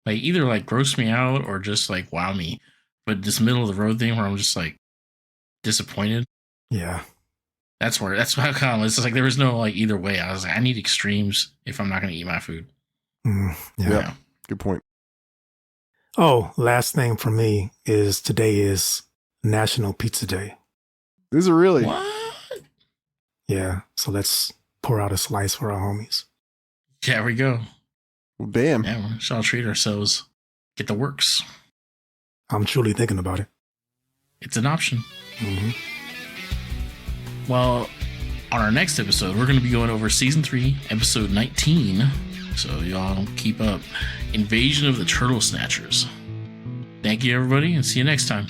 A: Like either like gross me out or just like wow me. But this middle of the road thing where I'm just like disappointed.
C: Yeah.
A: That's how come it's just like there was no like either way. I was like, I need extremes if I'm not going to eat my food.
C: Yeah.
B: Yep. Good point.
C: Oh, last thing for me is today is National Pizza Day.
B: This is really.
A: What?
C: Yeah. So let's pour out a slice for our homies.
A: There we go.
B: Well, damn.
A: Yeah, we shall treat ourselves. Get the works.
C: I'm truly thinking about it.
A: It's an option.
C: hmm
A: Well, on our next episode, we're going to be going over season 3, episode 19. So y'all keep up. Invasion of the Turtle Snatchers. Thank you, everybody, and see you next time.